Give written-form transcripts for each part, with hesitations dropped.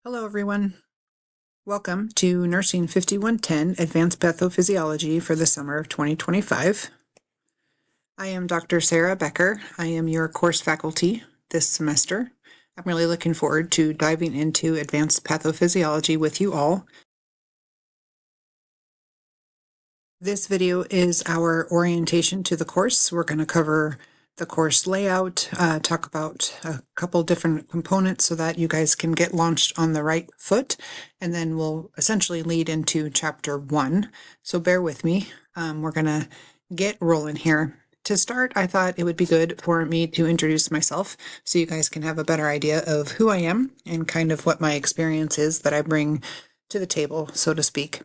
Hello, everyone. Welcome to Nursing 5110 Advanced Pathophysiology for the summer of 2025. I am Dr. Sarah Becker. I am your course faculty this semester. I'm really looking forward to diving into advanced pathophysiology with you all. This video is our orientation to the course. We're going to cover the course layout, talk about a couple different components so that you guys can get launched on the right foot, and then we'll essentially lead into chapter 1. So bear with me. We're going to get rolling here. To start, I thought it would be good for me to introduce myself so you guys can have a better idea of who I am and kind of what my experience is that I bring to the table, so to speak.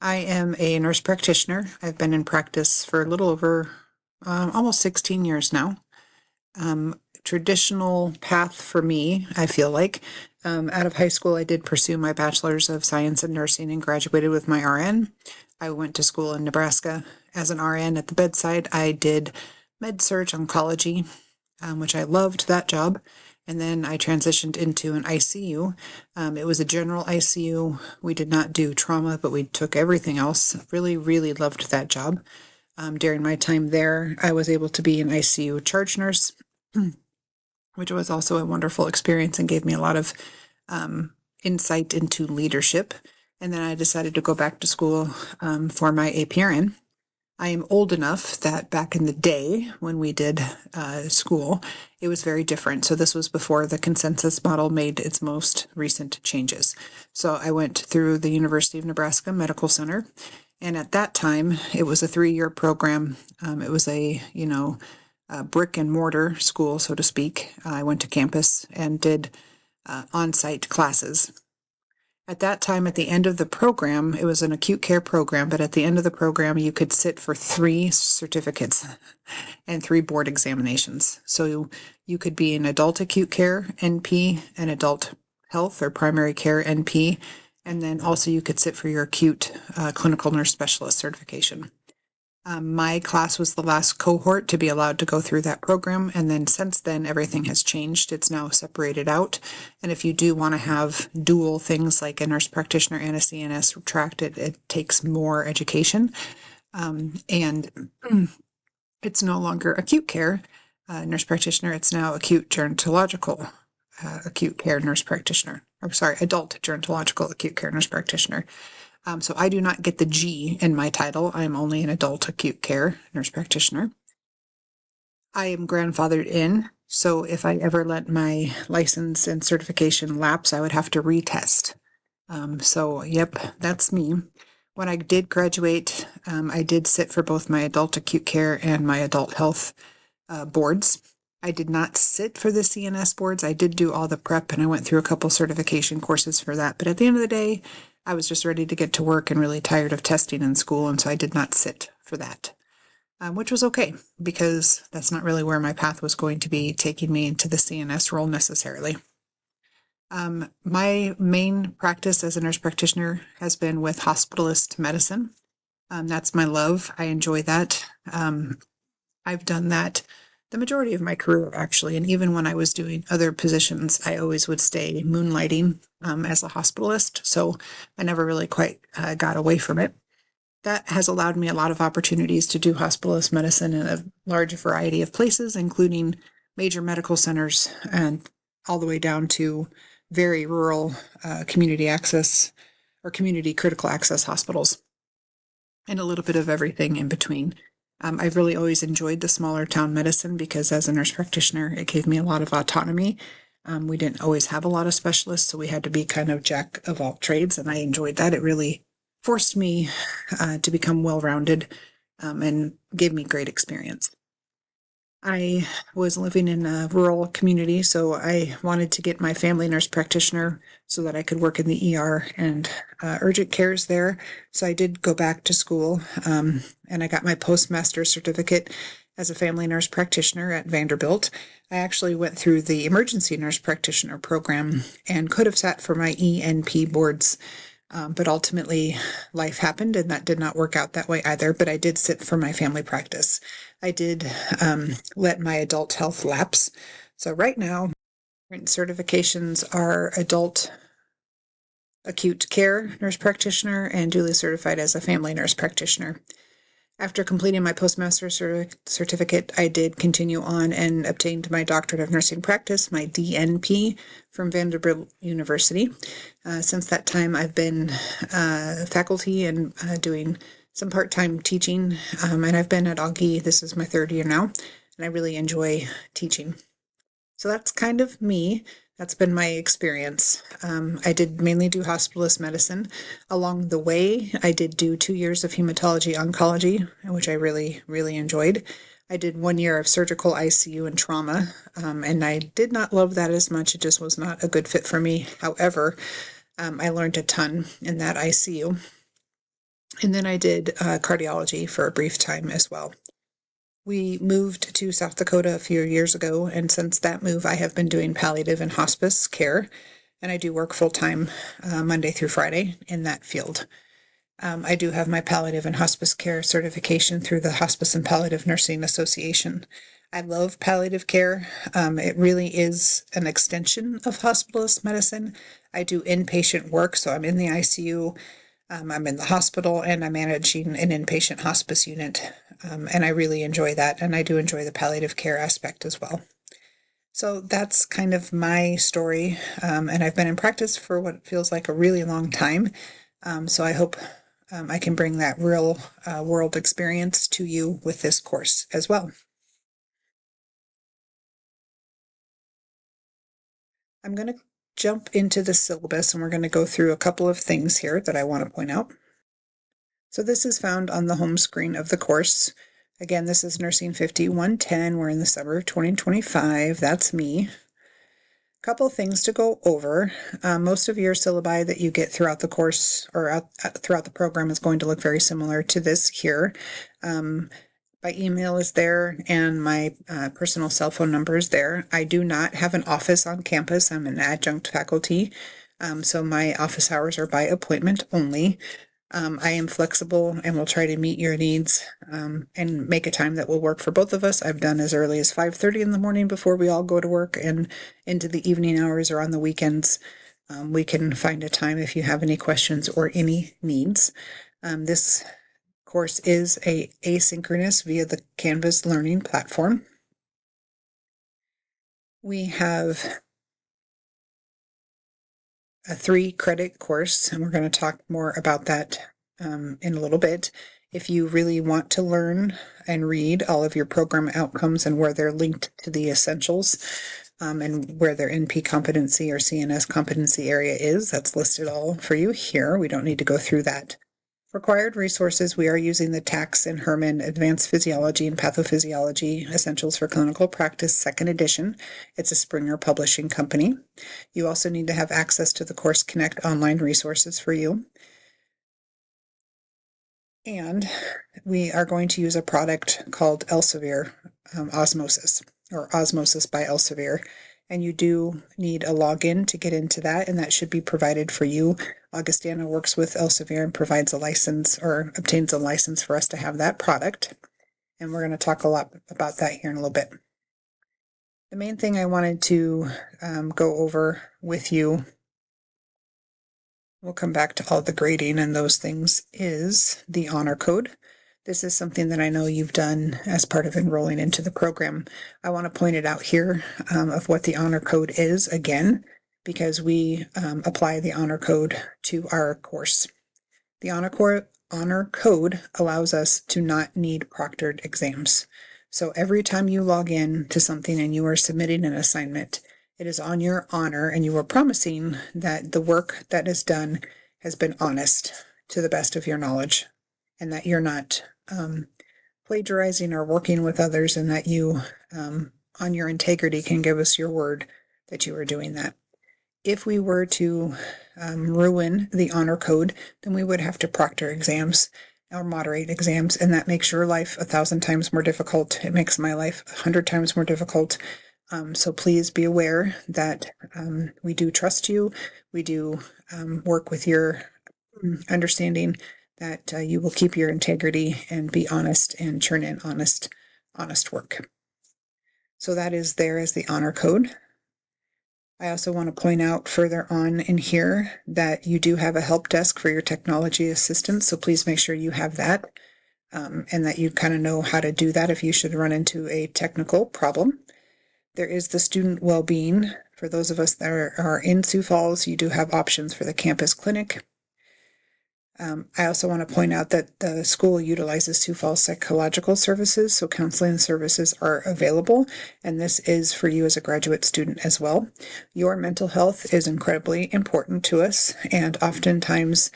I am a nurse practitioner. I've been in practice for a little over almost 16 years now. Traditional path for me, I feel like. Out of high school, I did pursue my bachelor's of science in nursing and graduated with my RN. I went to school in Nebraska as an RN at the bedside. I did med-surg oncology, which I loved that job. And then I transitioned into an ICU. It was a general ICU. We did not do trauma, but we took everything else. Really, really loved that job. During my time there, I was able to be an ICU charge nurse, which was also a wonderful experience and gave me a lot of insight into leadership. And then I decided to go back to school for my APRN. I am old enough that back in the day when we did school, it was very different. So this was before the consensus model made its most recent changes. So I went through the University of Nebraska Medical Center, and at that time, it was a 3-year program. It was a brick and mortar school, so to speak. I went to campus and did on-site classes. At that time, at the end of the program, it was an acute care program, but at the end of the program, you could sit for 3 certificates and 3 board examinations. So you could be an adult acute care NP, an adult health or primary care NP, and then also you could sit for your acute clinical nurse specialist certification. My class was the last cohort to be allowed to go through that program, and then since then everything has changed. It's now separated out, and if you do want to have dual things like a nurse practitioner and a CNS tract, it takes more education, and it's no longer acute care nurse practitioner. It's now acute gerontological acute care nurse practitioner. I'm sorry, adult gerontological acute care nurse practitioner. So I do not get the G in my title. I'm only an adult acute care nurse practitioner. I am grandfathered in, so if I ever let my license and certification lapse, I would have to retest. So yep, that's me. When I did graduate, I did sit for both my adult acute care and my adult health boards. I did not sit for the CNS boards. I did do all the prep and I went through a couple certification courses for that. But at the end of the day, I was just ready to get to work and really tired of testing in school. And so I did not sit for that, which was okay because that's not really where my path was going to be taking me into the CNS role necessarily. My main practice as a nurse practitioner has been with hospitalist medicine. That's my love. I enjoy that. I've done that the majority of my career, actually, and even when I was doing other positions, I always would stay moonlighting as a hospitalist, so I never really quite got away from it. That has allowed me a lot of opportunities to do hospitalist medicine in a large variety of places, including major medical centers and all the way down to very rural community access or community critical access hospitals, and a little bit of everything in between. I've really always enjoyed the smaller town medicine because as a nurse practitioner, it gave me a lot of autonomy. We didn't always have a lot of specialists, so we had to be kind of jack of all trades, and I enjoyed that. It really forced me to become well-rounded and gave me great experience. I was living in a rural community, so I wanted to get my family nurse practitioner so that I could work in the ER and urgent cares there. So I did go back to school, and I got my postmaster certificate as a family nurse practitioner at Vanderbilt. I actually went through the emergency nurse practitioner program and could have sat for my ENP boards, but ultimately life happened and that did not work out that way either. But I did sit for my family practice. I did let my adult health lapse. So right now, current certifications are adult acute care nurse practitioner and duly certified as a family nurse practitioner. After completing my postmaster's certificate, I did continue on and obtained my doctorate of nursing practice, my DNP, from Vanderbilt University. Since that time, I've been faculty and doing some part-time teaching, and I've been at Augie. This is my third year now, and I really enjoy teaching. So that's kind of me. That's been my experience. I did mainly do hospitalist medicine. Along the way, I did do 2 years of hematology oncology, which I really, really enjoyed. I did 1 year of surgical ICU and trauma, and I did not love that as much. It just was not a good fit for me. However, I learned a ton in that ICU. And then I did cardiology for a brief time as well. We moved to South Dakota a few years ago, and since that move, I have been doing palliative and hospice care, and I do work full-time Monday through Friday in that field. I do have my palliative and hospice care certification through the Hospice and Palliative Nursing Association. I love palliative care. It really is an extension of hospitalist medicine. I do inpatient work, so I'm in the ICU, I'm in the hospital, and I'm managing an inpatient hospice unit, and I really enjoy that, and I do enjoy the palliative care aspect as well. So that's kind of my story, and I've been in practice for what feels like a really long time, so I hope I can bring that real world experience to you with this course as well. I'm going to jump into the syllabus, and we're going to go through a couple of things here that I want to point out. So this is found on the home screen of the course. Again, this is Nursing 5110. We're in the summer of 2025. That's me. Couple things to go over. Most of your syllabi that you get throughout the course or throughout the program is going to look very similar to this here. My email is there, and my personal cell phone number is there. I do not have an office on campus. I'm an adjunct faculty, so my office hours are by appointment only. I am flexible and will try to meet your needs and make a time that will work for both of us. I've done as early as 5:30 in the morning before we all go to work, and into the evening hours or on the weekends. We can find a time if you have any questions or any needs. This course is asynchronous via the Canvas learning platform. We have a 3-credit course, and we're going to talk more about that in a little bit. If you really want to learn and read all of your program outcomes and where they're linked to the essentials, and where their NP competency or CNS competency area is, that's listed all for you here. We don't need to go through that. Required resources, we are using the Tax and Herman Advanced Physiology and Pathophysiology Essentials for Clinical Practice 2nd edition. It's a Springer publishing company. You also need to have access to the Course Connect online resources for you. And we are going to use a product called Elsevier Osmosis, or Osmosis by Elsevier. And you do need a login to get into that, and that should be provided for you. Augustana works with Elsevier and provides a license or obtains a license for us to have that product. And we're going to talk a lot about that here in a little bit. The main thing I wanted to go over with you, we'll come back to all the grading and those things, is the honor code. This is something that I know you've done as part of enrolling into the program. I want to point it out here of what the honor code is again, because we apply the honor code to our course. The honor code allows us to not need proctored exams. So every time you log in to something and you are submitting an assignment, it is on your honor, and you are promising that the work that is done has been honest to the best of your knowledge, and that you're not plagiarizing or working with others, and that you, on your integrity, can give us your word that you are doing that. If we were to ruin the honor code, then we would have to proctor exams or moderate exams, and that makes your life 1,000 times more difficult. It makes my life 100 times more difficult. So please be aware that we do trust you. We do work with your understanding that you will keep your integrity and be honest and churn in honest work. So that is there as the honor code. I also want to point out further on in here that you do have a help desk for your technology assistance, so please make sure you have that, and that you kind of know how to do that if you should run into a technical problem. There is the student well-being. For those of us that are in Sioux Falls, you do have options for the campus clinic. I also want to point out that the school utilizes Sioux Falls Psychological Services, so counseling services are available, and this is for you as a graduate student as well. Your mental health is incredibly important to us, and oftentimes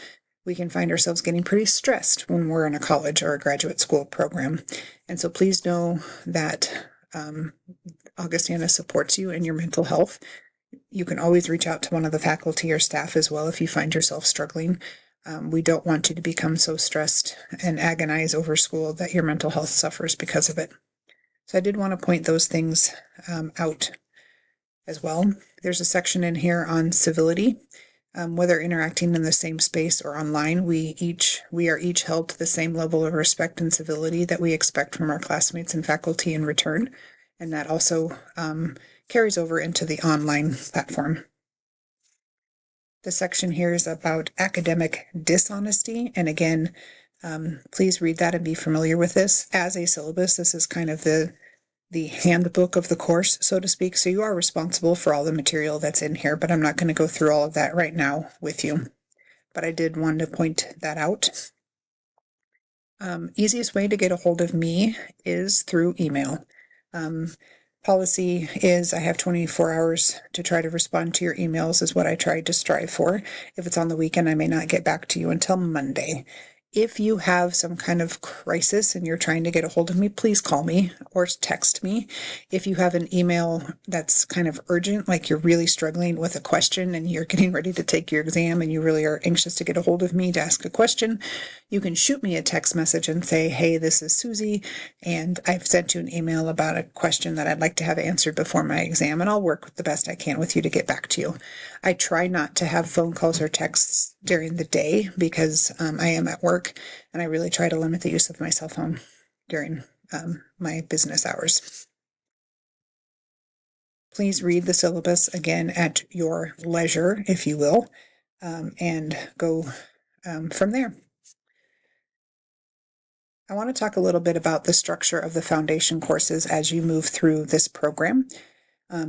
we can find ourselves getting pretty stressed when we're in a college or a graduate school program. And so please know that Augustana supports you in your mental health. You can always reach out to one of the faculty or staff as well if you find yourself struggling. We don't want you to become so stressed and agonize over school that your mental health suffers because of it. So I did want to point those things out as well. There's a section in here on civility. Whether interacting in the same space or online, we are each held to the same level of respect and civility that we expect from our classmates and faculty in return. And that also carries over into the online platform. The section here is about academic dishonesty. And again, please read that and be familiar with this. As a syllabus, this is kind of the handbook of the course, so to speak. So you are responsible for all the material that's in here, but I'm not going to go through all of that right now with you. But I did want to point that out. Easiest way to get a hold of me is through email. Policy is I have 24 hours to try to respond to your emails is what I try to strive for. If it's on the weekend, I may not get back to you until Monday. If you have some kind of crisis and you're trying to get a hold of me, please call me or text me. If you have an email that's kind of urgent, like you're really struggling with a question and you're getting ready to take your exam and you really are anxious to get a hold of me to ask a question, you can shoot me a text message and say, hey, this is Susie, and I've sent you an email about a question that I'd like to have answered before my exam, and I'll work the best I can with you to get back to you. I try not to have phone calls or texts during the day because I am at work, and I really try to limit the use of my cell phone during my business hours. Please read the syllabus again at your leisure, if you will, and go from there. I want to talk a little bit about the structure of the foundation courses as you move through this program,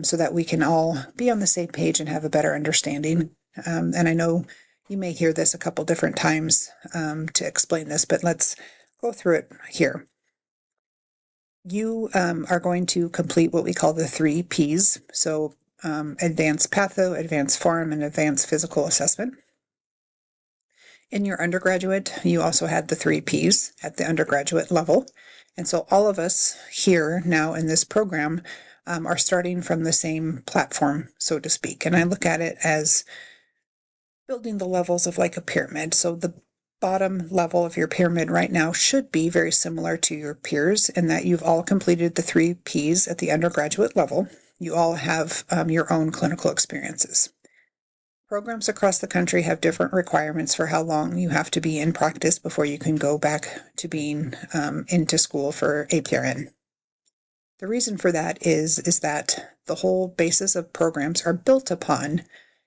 so that we can all be on the same page and have a better understanding. And I know you may hear this a couple different times to explain this, but let's go through it here. You are going to complete what we call the 3 Ps, so advanced patho, advanced pharm, and advanced physical assessment. In your undergraduate, you also had the 3 Ps at the undergraduate level. And so all of us here now in this program are starting from the same platform, so to speak. And I look at it as building the levels of like a pyramid. So the bottom level of your pyramid right now should be very similar to your peers in that you've all completed the 3 Ps at the undergraduate level. You all have your own clinical experiences. Programs across the country have different requirements for how long you have to be in practice before you can go back to being into school for APRN. The reason for that is that the whole basis of programs are built upon,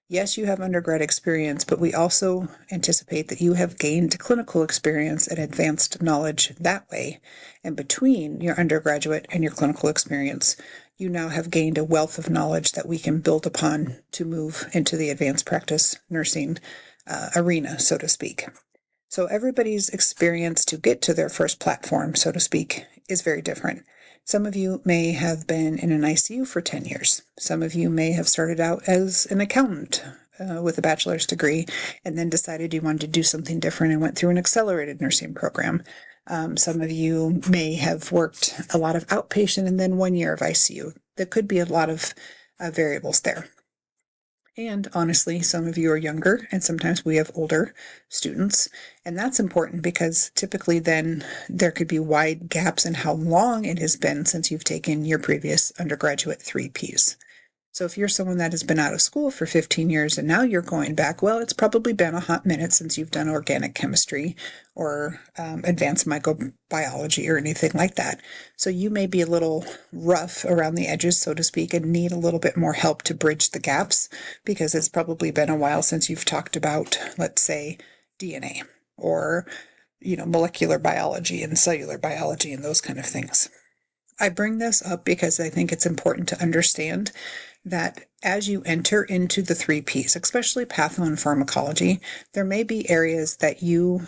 yes, you have undergrad experience, but we also anticipate that you have gained clinical experience and advanced knowledge that way. And between your undergraduate and your clinical experience, you now have gained a wealth of knowledge that we can build upon to move into the advanced practice nursing arena, so to speak. So everybody's experience to get to their first platform, so to speak, is very different. Some of you may have been in an ICU for 10 years. Some of you may have started out as an accountant with a bachelor's degree and then decided you wanted to do something different and went through an accelerated nursing program. Some of you may have worked a lot of outpatient and then 1 year of ICU. There could be a lot of variables there. And honestly, some of you are younger, and sometimes we have older students. And that's important because typically then there could be wide gaps in how long it has been since you've taken your previous undergraduate 3 Ps. So if you're someone that has been out of school for 15 years and now you're going back, well, it's probably been a hot minute since you've done organic chemistry or advanced microbiology or anything like that. So you may be a little rough around the edges, so to speak, and need a little bit more help to bridge the gaps because it's probably been a while since you've talked about, let's say, DNA or molecular biology and cellular biology and those kind of things. I bring this up because I think it's important to understand that as you enter into the 3Ps, especially patho and pharmacology, there may be areas that you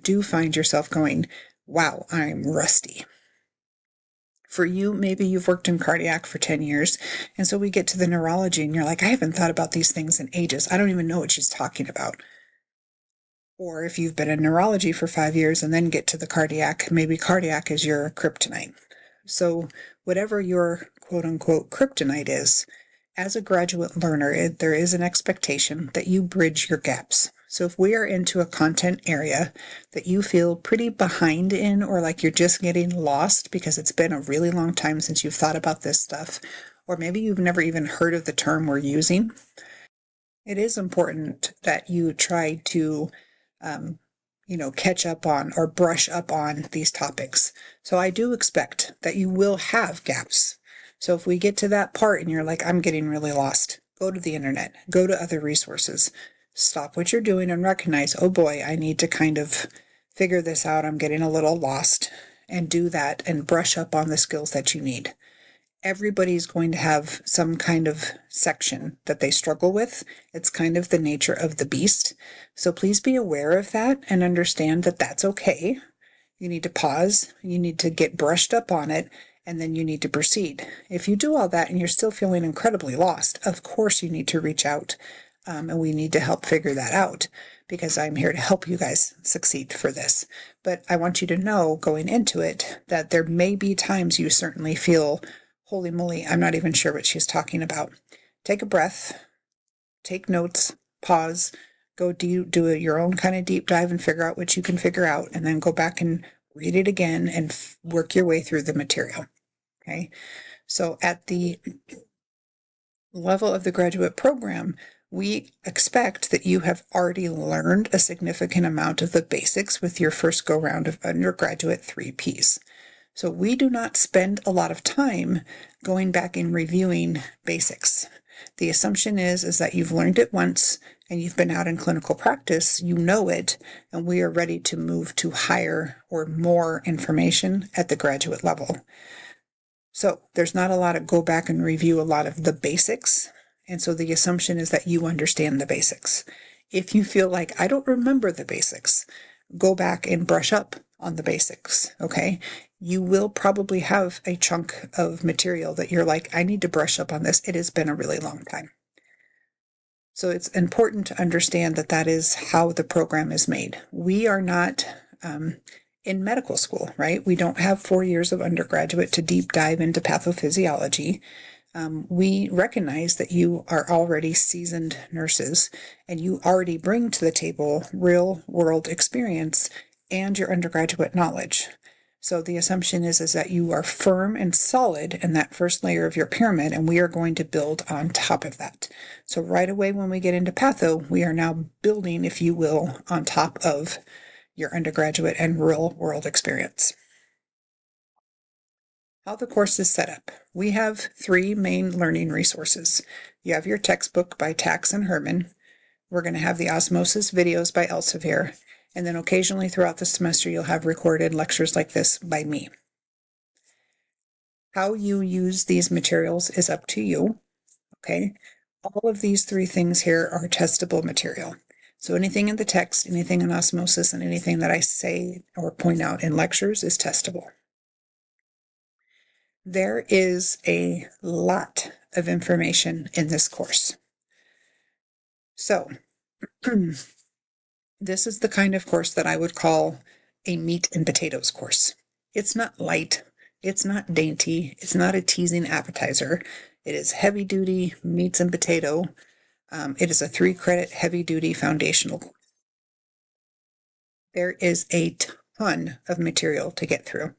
do find yourself going, wow, I'm rusty. For you, maybe you've worked in cardiac for 10 years, and so we get to the neurology and you're like, I haven't thought about these things in ages. I don't even know what she's talking about. Or if you've been in neurology for 5 years and then get to the cardiac, maybe cardiac is your kryptonite. So whatever your quote-unquote kryptonite is, as a graduate learner, there is an expectation that you bridge your gaps. So if we are into a content area that you feel pretty behind in, or like you're just getting lost because it's been a really long time since you've thought about this stuff, or maybe you've never even heard of the term we're using, it is important that you try to catch up on or brush up on these topics. So I do expect that you will have gaps. So if we get to that part and you're like, I'm getting really lost, go to the internet, go to other resources, stop what you're doing and recognize, oh boy, I need to kind of figure this out. I'm getting a little lost, and do that and brush up on the skills that you need. Everybody's going to have some kind of section that they struggle with. It's kind of the nature of the beast. So please be aware of that and understand that that's okay. You need to pause, you need to get brushed up on it, and then you need to proceed. If you do all that and you're still feeling incredibly lost, of course you need to reach out, and we need to help figure that out, because I'm here to help you guys succeed for this. But I want you to know going into it that there may be times you certainly feel, holy moly, I'm not even sure what she's talking about. Take a breath, take notes, pause, go do your own kind of deep dive and figure out what you can figure out, and then go back and read it again and work your way through the material. Okay. So at the level of the graduate program, we expect that you have already learned a significant amount of the basics with your first go round of undergraduate 3Ps. So we do not spend a lot of time going back and reviewing basics. The assumption is that you've learned it once and you've been out in clinical practice, you know it, and we are ready to move to higher or more information at the graduate level. So there's not a lot of go back and review a lot of the basics. And so the assumption is that you understand the basics. If you feel like I don't remember the basics, go back and brush up on the basics, okay? You will probably have a chunk of material that you're like, I need to brush up on this. It has been a really long time. So it's important to understand that that is how the program is made. We are not in medical school, right? We don't have 4 years of undergraduate to deep dive into pathophysiology. We recognize that you are already seasoned nurses and you already bring to the table real world experience and your undergraduate knowledge. So the assumption is that you are firm and solid in that first layer of your pyramid, and we are going to build on top of that. So right away when we get into patho, we are now building, if you will, on top of your undergraduate and real world experience. How the course is set up. We have 3 main learning resources. You have your textbook by Tax and Herman. We're going to have the osmosis videos by Elsevier. And then occasionally throughout the semester, you'll have recorded lectures like this by me. How you use these materials is up to you. Okay. All of these 3 things here are testable material. So anything in the text, anything in osmosis, and anything that I say or point out in lectures is testable. There is a lot of information in this course. So this is the kind of course that I would call a meat and potatoes course. It's not light. It's not dainty. It's not a teasing appetizer. It is heavy duty meats and potato. It is a 3-credit heavy duty foundational course. There is a ton of material to get through.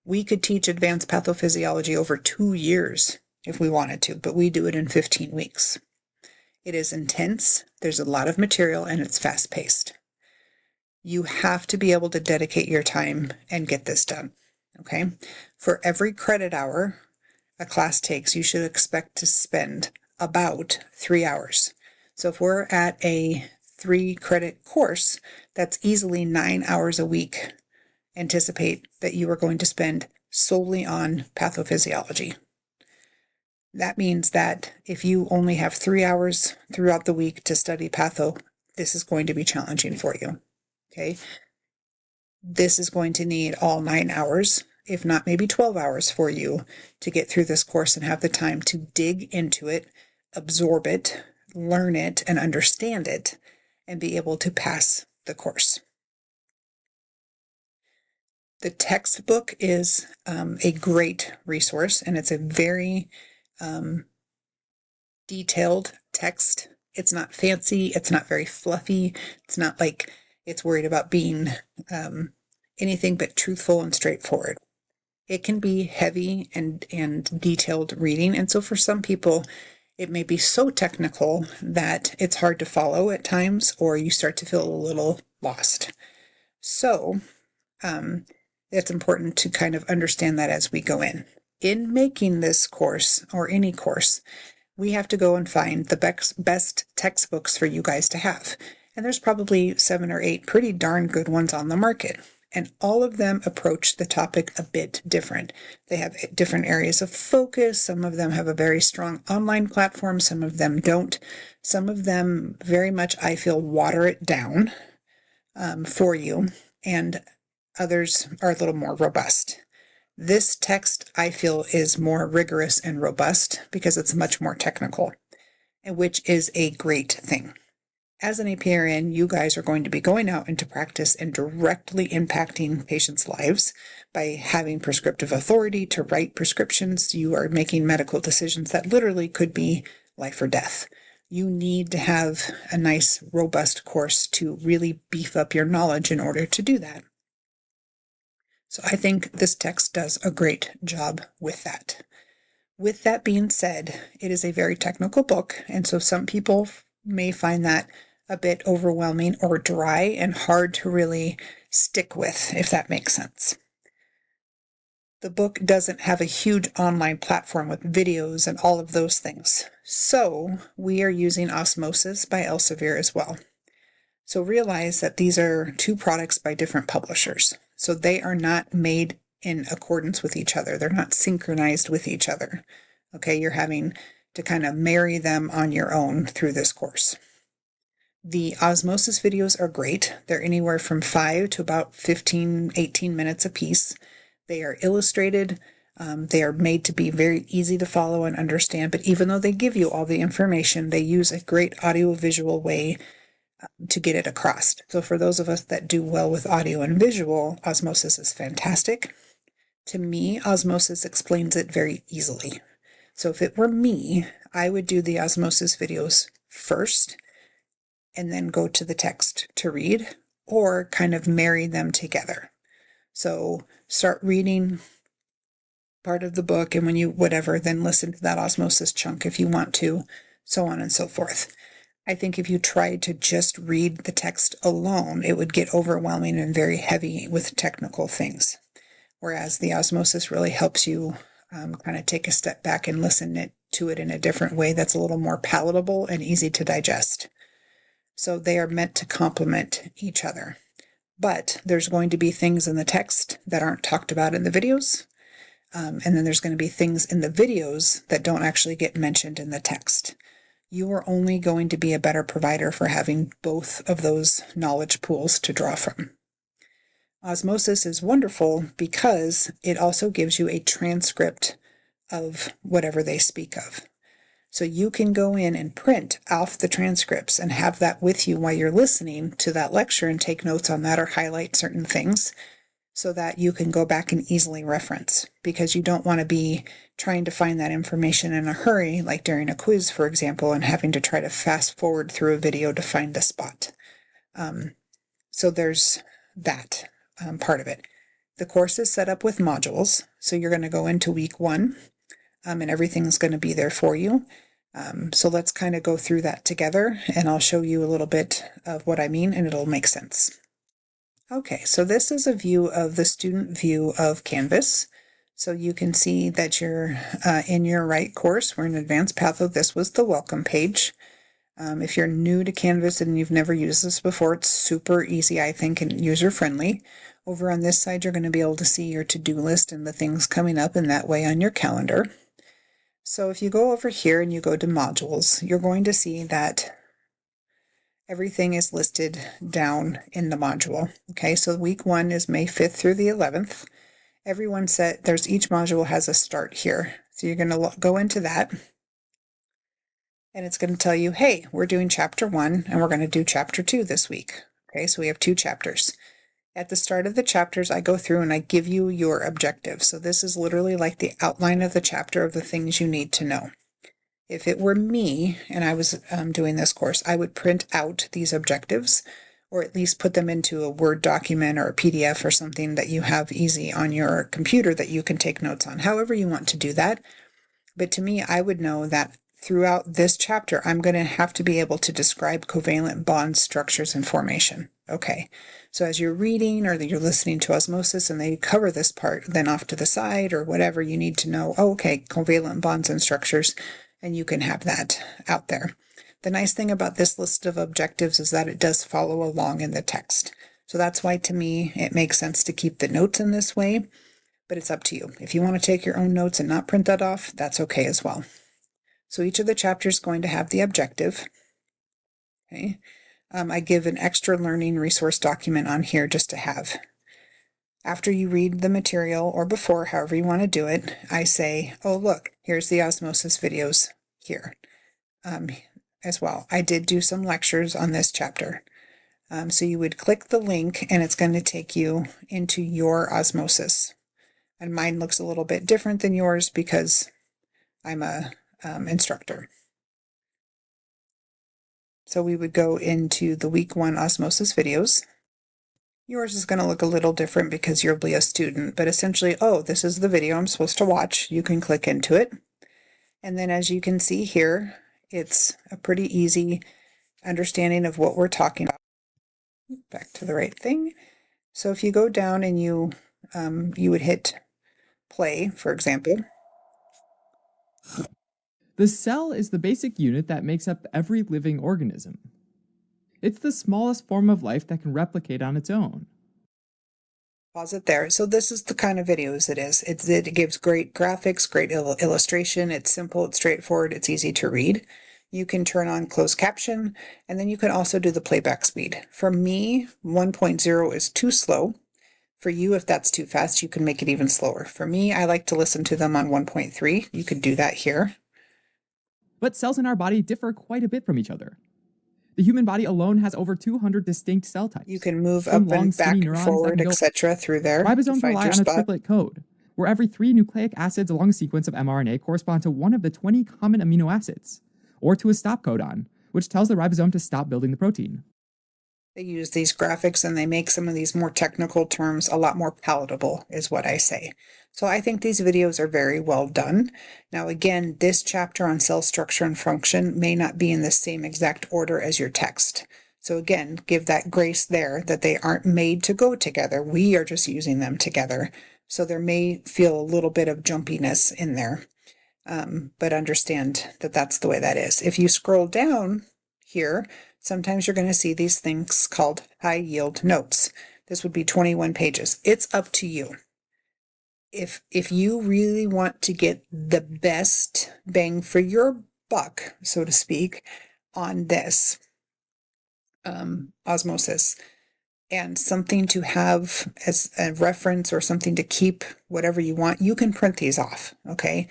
We could teach advanced pathophysiology over 2 years if we wanted to, but we do it in 15 weeks. It is intense, there's a lot of material, and it's fast-paced. You have to be able to dedicate your time and get this done, okay? For every credit hour a class takes, you should expect to spend about 3 hours. So if we're at a 3-credit course, that's easily 9 hours a week. Anticipate that you are going to spend solely on pathophysiology. That means that if you only have 3 hours throughout the week to study patho, this is going to be challenging for you, okay? This is going to need all 9 hours, if not maybe 12 hours for you to get through this course and have the time to dig into it, absorb it, learn it, and understand it, and be able to pass the course. The textbook is a great resource, and it's a very detailed text. It's not fancy. It's not very fluffy. It's not like it's worried about being anything but truthful and straightforward. It can be heavy and detailed reading, and so for some people, it may be so technical that it's hard to follow at times, or you start to feel a little lost. So, it's important to kind of understand that as we go in. In making this course, or any course, we have to go and find the best textbooks for you guys to have. And there's probably 7 or 8 pretty darn good ones on the market. And all of them approach the topic a bit different. They have different areas of focus. Some of them have a very strong online platform. Some of them don't. Some of them very much, I feel, water it down for you. And others are a little more robust. This text, I feel, is more rigorous and robust because it's much more technical, which is a great thing. As an APRN, you guys are going to be going out into practice and directly impacting patients' lives by having prescriptive authority to write prescriptions. You are making medical decisions that literally could be life or death. You need to have a nice, robust course to really beef up your knowledge in order to do that. So I think this text does a great job with that. With that being said, it is a very technical book, and so some people may find that a bit overwhelming or dry and hard to really stick with, if that makes sense. The book doesn't have a huge online platform with videos and all of those things. So we are using Osmosis by Elsevier as well. So realize that these are 2 products by different publishers. So they are not made in accordance with each other. They're not synchronized with each other. Okay, you're having to kind of marry them on your own through this course. The Osmosis videos are great. They're anywhere from 5 to about 15, 18 minutes a piece. They are illustrated. They are made to be very easy to follow and understand, but even though they give you all the information, they use a great audio-visual way to get it across. So for those of us that do well with audio and visual, Osmosis is fantastic. To me, Osmosis explains it very easily. So if it were me, I would do the Osmosis videos first and then go to the text to read, or kind of marry them together. So start reading part of the book, and when you then listen to that Osmosis chunk if you want to, so on and so forth. I think if you tried to just read the text alone, it would get overwhelming and very heavy with technical things. Whereas the Osmosis really helps you kind of take a step back and listen to it in a different way that's a little more palatable and easy to digest. So they are meant to complement each other. But there's going to be things in the text that aren't talked about in the videos. And then there's going to be things in the videos that don't actually get mentioned in the text. You are only going to be a better provider for having both of those knowledge pools to draw from. Osmosis is wonderful because it also gives you a transcript of whatever they speak of. So you can go in and print off the transcripts and have that with you while you're listening to that lecture and take notes on that or highlight certain things so that you can go back and easily reference, because you don't want to be trying to find that information in a hurry, like during a quiz, for example, and having to try to fast forward through a video to find the spot. So there's that part of it. The course is set up with modules. So you're going to go into week 1. and everything's going to be there for you. So let's kind of go through that together, and I'll show you a little bit of what I mean, and it'll make sense. Okay, so this is a view of the student view of Canvas. So you can see that you're in your right course. We're in Advanced Patho. This was the welcome page. If you're new to Canvas and you've never used this before, it's super easy, I think, and user-friendly. Over on this side, you're going to be able to see your to-do list and the things coming up in that way on your calendar. So if you go over here and you go to modules, you're going to see that everything is listed down in the module. Okay, so week 1 is May 5th through the 11th. Everyone said each module has a start here. So you're going to go into that, and it's going to tell you, hey, we're doing chapter 1 and we're going to do chapter 2 this week. Okay, so we have 2 chapters. At the start of the chapters, I go through and I give you your objectives. So this is literally like the outline of the chapter of the things you need to know. If it were me and I was doing this course, I would print out these objectives, or at least put them into a Word document or a PDF or something that you have easy on your computer that you can take notes on, however you want to do that. But to me, I would know that throughout this chapter, I'm going to have to be able to describe covalent bond structures and formation. Okay, so as you're reading or you're listening to osmosis and they cover this part, then off to the side or whatever, you need to know, oh, okay, covalent bonds and structures, and you can have that out there. The nice thing about this list of objectives is that it does follow along in the text. So that's why, to me, it makes sense to keep the notes in this way, but it's up to you. If you want to take your own notes and not print that off, that's okay as well. So each of the chapters is going to have the objective. Okay. I give an extra learning resource document on here just to have. After you read the material, or before, however you want to do it, I say, oh, look, here's the osmosis videos here as well. I did do some lectures on this chapter. So you would click the link and it's going to take you into your osmosis. And mine looks a little bit different than yours because I'm a instructor. So we would go into the week 1 osmosis videos. Yours is going to look a little different because you'll be a student, but essentially, oh, this is the video I'm supposed to watch. You can click into it. And then as you can see here, it's a pretty easy understanding of what we're talking about. Back to the right thing. So if you go down and you would hit play, for example. The cell is the basic unit that makes up every living organism. It's the smallest form of life that can replicate on its own. Pause it there. So this is the kind of videos it is. It gives great graphics, great illustration. It's simple, it's straightforward, it's easy to read. You can turn on closed caption, and then you can also do the playback speed. For me, 1.0 is too slow. For you, if that's too fast, you can make it even slower. For me, I like to listen to them on 1.3. You could do that here. But cells in our body differ quite a bit from each other. The human body alone has over 200 distinct cell types. You can move up and back and forward, etc. through there. Ribosomes rely on a triplet code, where every 3 nucleic acids along a sequence of mRNA correspond to one of the 20 common amino acids, or to a stop codon, which tells the ribosome to stop building the protein. They use these graphics and they make some of these more technical terms a lot more palatable, is what I say. So I think these videos are very well done. Now again, this chapter on cell structure and function may not be in the same exact order as your text. So again, give that grace there that they aren't made to go together. We are just using them together. So there may feel a little bit of jumpiness in there, but understand that that's the way that is. If you scroll down here, sometimes you're going to see these things called high yield notes. This would be 21 pages. It's up to you. If you really want to get the best bang for your buck, so to speak, on this osmosis, and something to have as a reference or something to keep whatever you want, you can print these off, okay?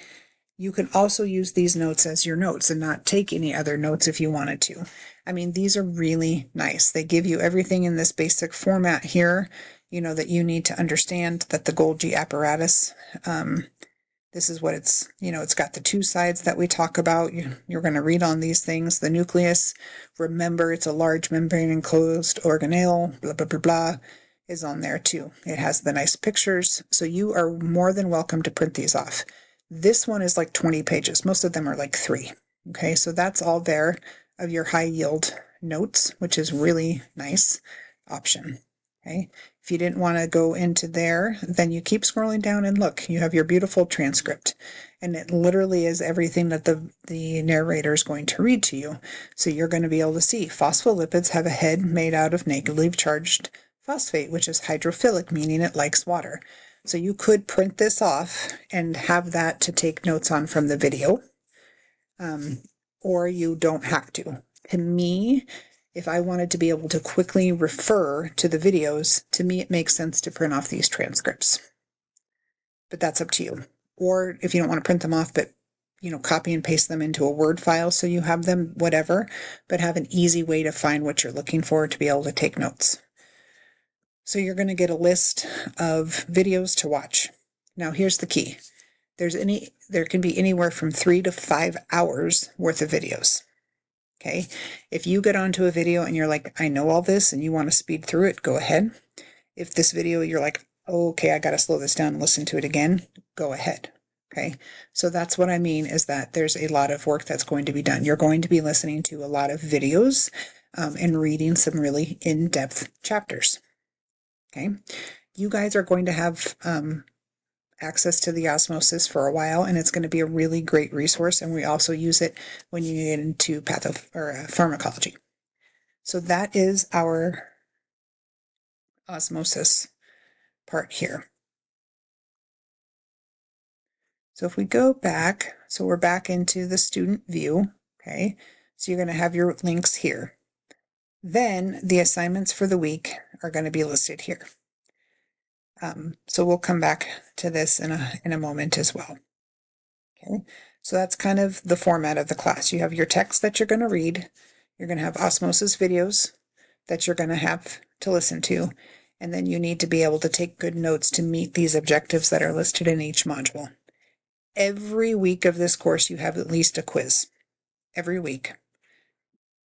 You can also use these notes as your notes and not take any other notes if you wanted to. I mean, these are really nice. They give you everything in this basic format here, that you need to understand that the Golgi apparatus, this is what it's got the 2 sides that we talk about. You're going to read on these things. The nucleus, remember, it's a large membrane enclosed organelle, blah, blah, blah, blah, is on there too. It has the nice pictures. So you are more than welcome to print these off. This one is like 20 pages. Most of them are like 3. Okay, so that's all there of your high yield notes, which is really nice option. Okay, if you didn't want to go into there, then you keep scrolling down and look. You have your beautiful transcript, and it literally is everything that the narrator is going to read to you. So you're going to be able to see phospholipids have a head made out of negatively charged phosphate, which is hydrophilic, meaning it likes water. So you could print this off and have that to take notes on from the video, or you don't have to. To me, if I wanted to be able to quickly refer to the videos, to me it makes sense to print off these transcripts. But that's up to you. Or if you don't want to print them off, but copy and paste them into a Word file so you have them, whatever, but have an easy way to find what you're looking for to be able to take notes. So you're going to get a list of videos to watch. Now here's the key. There can be anywhere from 3 to 5 hours worth of videos. Okay. If you get onto a video and you're like, I know all this and you want to speed through it, go ahead. If this video, you're like, oh, okay, I got to slow this down and listen to it again, go ahead. Okay. So that's what I mean is that there's a lot of work that's going to be done. You're going to be listening to a lot of videos and reading some really in-depth chapters. Okay. You guys are going to have access to the osmosis for a while, and it's going to be a really great resource. And we also use it when you get into pharmacology. So that is our osmosis part here. So if we go back, so we're back into the student view. Okay. So you're going to have your links here. Then the assignments for the week are going to be listed here. So we'll come back to this in a moment as well. Okay, so that's kind of the format of the class. You have your text that you're going to read. You're going to have osmosis videos that you're going to have to listen to. And then you need to be able to take good notes to meet these objectives that are listed in each module. Every week of this course, you have at least a quiz. Every week,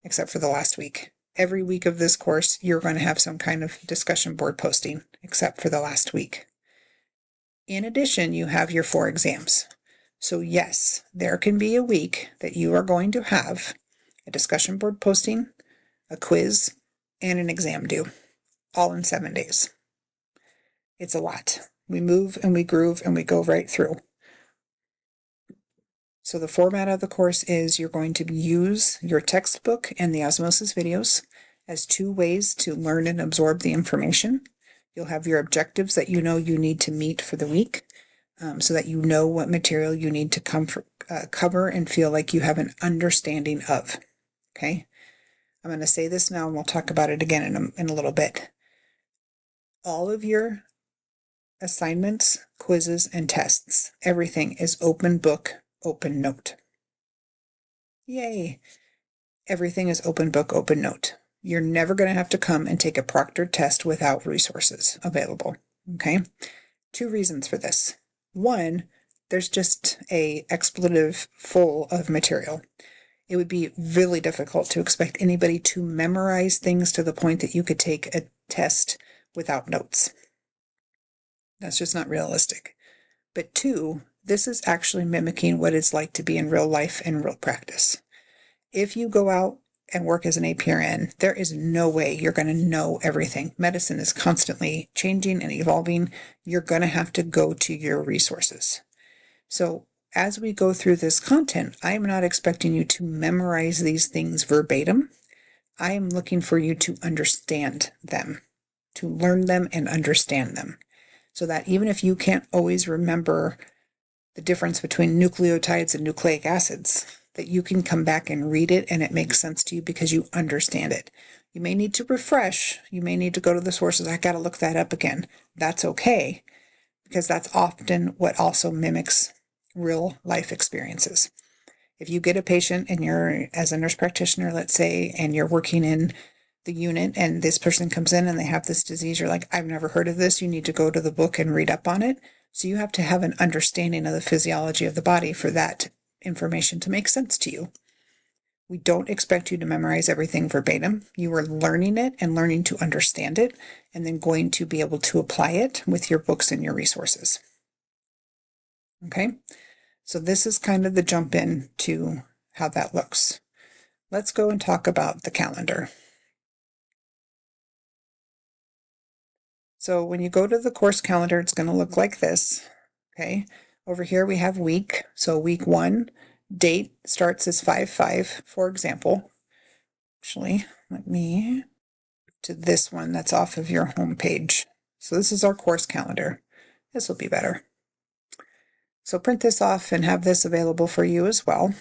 except for the last week. Every week of this course, you're going to have some kind of discussion board posting, except for the last week. In addition, you have your 4 exams. So yes, there can be a week that you are going to have a discussion board posting, a quiz, and an exam due, all in 7 days. It's a lot. We move and we groove and we go right through. So the format of the course is you're going to use your textbook and the osmosis videos as 2 ways to learn and absorb the information. You'll have your objectives that you know you need to meet for the week, so that you know what material you need to cover and feel like you have an understanding of. Okay? I'm going to say this now and we'll talk about it again in a little bit. All of your assignments, quizzes, and tests, everything is open book, open note. Yay! Everything is open book, open note. You're never going to have to come and take a proctored test without resources available. Okay? 2 reasons for this. 1, there's just a expletive full of material. It would be really difficult to expect anybody to memorize things to the point that you could take a test without notes. That's just not realistic. But 2, this is actually mimicking what it's like to be in real life and real practice. If you go out and work as an APRN, there is no way you're going to know everything. Medicine is constantly changing and evolving. You're going to have to go to your resources. So as we go through this content, I am not expecting you to memorize these things verbatim. I am looking for you to understand them, to learn them and understand them, so that even if you can't always remember the difference between nucleotides and nucleic acids, that you can come back and read it and it makes sense to you because you understand it. You may need to refresh. You may need to go to the sources. I got to look that up again. That's okay, because that's often what also mimics real life experiences. If you get a patient and you're, as a nurse practitioner, let's say, and you're working in the unit and this person comes in and they have this disease, you're like, I've never heard of this. You need to go to the book and read up on it. So you have to have an understanding of the physiology of the body for that information to make sense to you. We don't expect you to memorize everything verbatim. You are learning it and learning to understand it, and then going to be able to apply it with your books and your resources. Okay? So this is kind of the jump in to how that looks. Let's go and talk about the calendar. So when you go to the course calendar, it's going to look like this. Okay. Over here we have week. So week 1 date starts as 5/5, for example. Actually, let me to this one that's off of your home page. So this is our course calendar. This will be better. So print this off and have this available for you as well.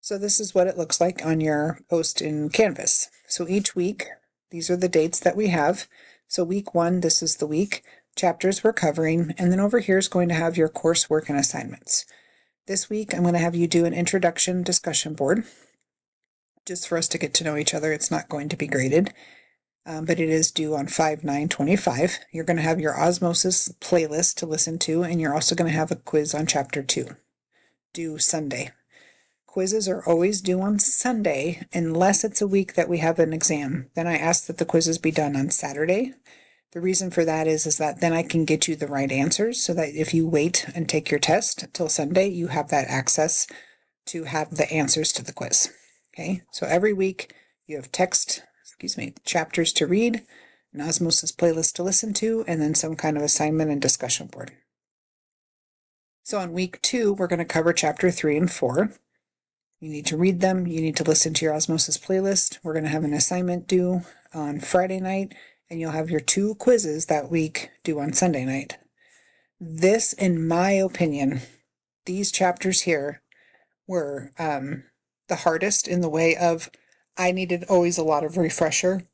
So this is what it looks like on your post in Canvas. So each week, these are the dates that we have. So week 1, this is the week, chapters we're covering, and then over here is going to have your coursework and assignments. This week, I'm going to have you do an introduction discussion board, just for us to get to know each other. It's not going to be graded, but it is due on 5/9/25. You're going to have your osmosis playlist to listen to, and you're also going to have a quiz on chapter 2, due Sunday. Quizzes are always due on Sunday unless it's a week that we have an exam. Then I ask that the quizzes be done on Saturday. The reason for that is that then I can get you the right answers so that if you wait and take your test till Sunday, you have that access to have the answers to the quiz. Okay, so every week you have chapters to read, an osmosis playlist to listen to, and then some kind of assignment and discussion board. So on week 2, we're going to cover chapter 3 and 4. You need to read them. You need to listen to your osmosis playlist. We're going to have an assignment due on Friday night, and you'll have your 2 quizzes that week due on Sunday night. This, in my opinion, these chapters here were the hardest in the way of I needed always a lot of refresher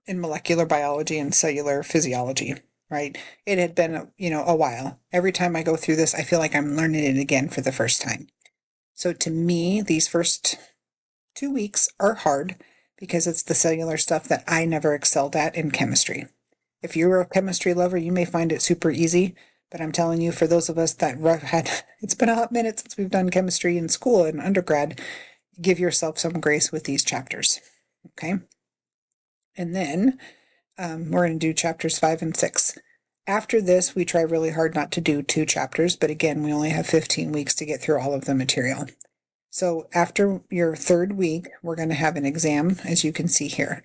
in molecular biology and cellular physiology, right? It had been, a while. Every time I go through this, I feel like I'm learning it again for the first time. So to me, these first 2 weeks are hard because it's the cellular stuff that I never excelled at in chemistry. If you're a chemistry lover, you may find it super easy, but I'm telling you, for those of us that it's been a hot minute since we've done chemistry in school and undergrad, give yourself some grace with these chapters, okay? And then we're going to do chapters 5 and 6. After this, we try really hard not to do 2 chapters, but again, we only have 15 weeks to get through all of the material. So after your 3rd week, we're going to have an exam, as you can see here.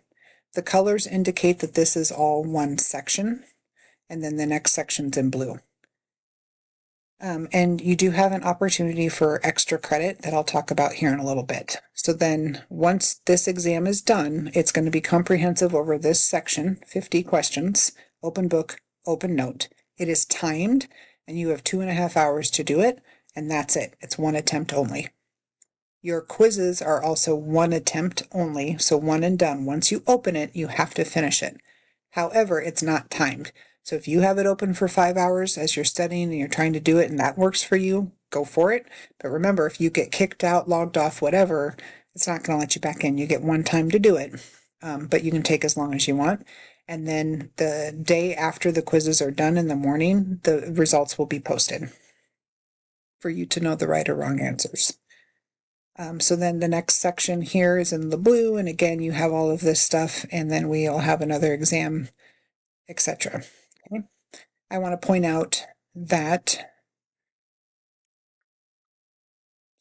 The colors indicate that this is all one section, and then the next section's in blue. And you do have an opportunity for extra credit that I'll talk about here in a little bit. So then once this exam is done, it's going to be comprehensive over this section, 50 questions, open book, open note. It is timed, and you have 2.5 hours to do it, and that's it. It's one attempt only. Your quizzes are also one attempt only, so one and done. Once you open it, you have to finish it. However, it's not timed. So if you have it open for 5 hours as you're studying and you're trying to do it and that works for you, go for it. But remember, if you get kicked out, logged off, whatever, it's not going to let you back in. You get one time to do it, but you can take as long as you want. And then the day after the quizzes are done in the morning, the results will be posted for you to know the right or wrong answers. So then the next section here is in the blue, and again, you have all of this stuff, and then we'll have another exam, etc. Okay. I want to point out that,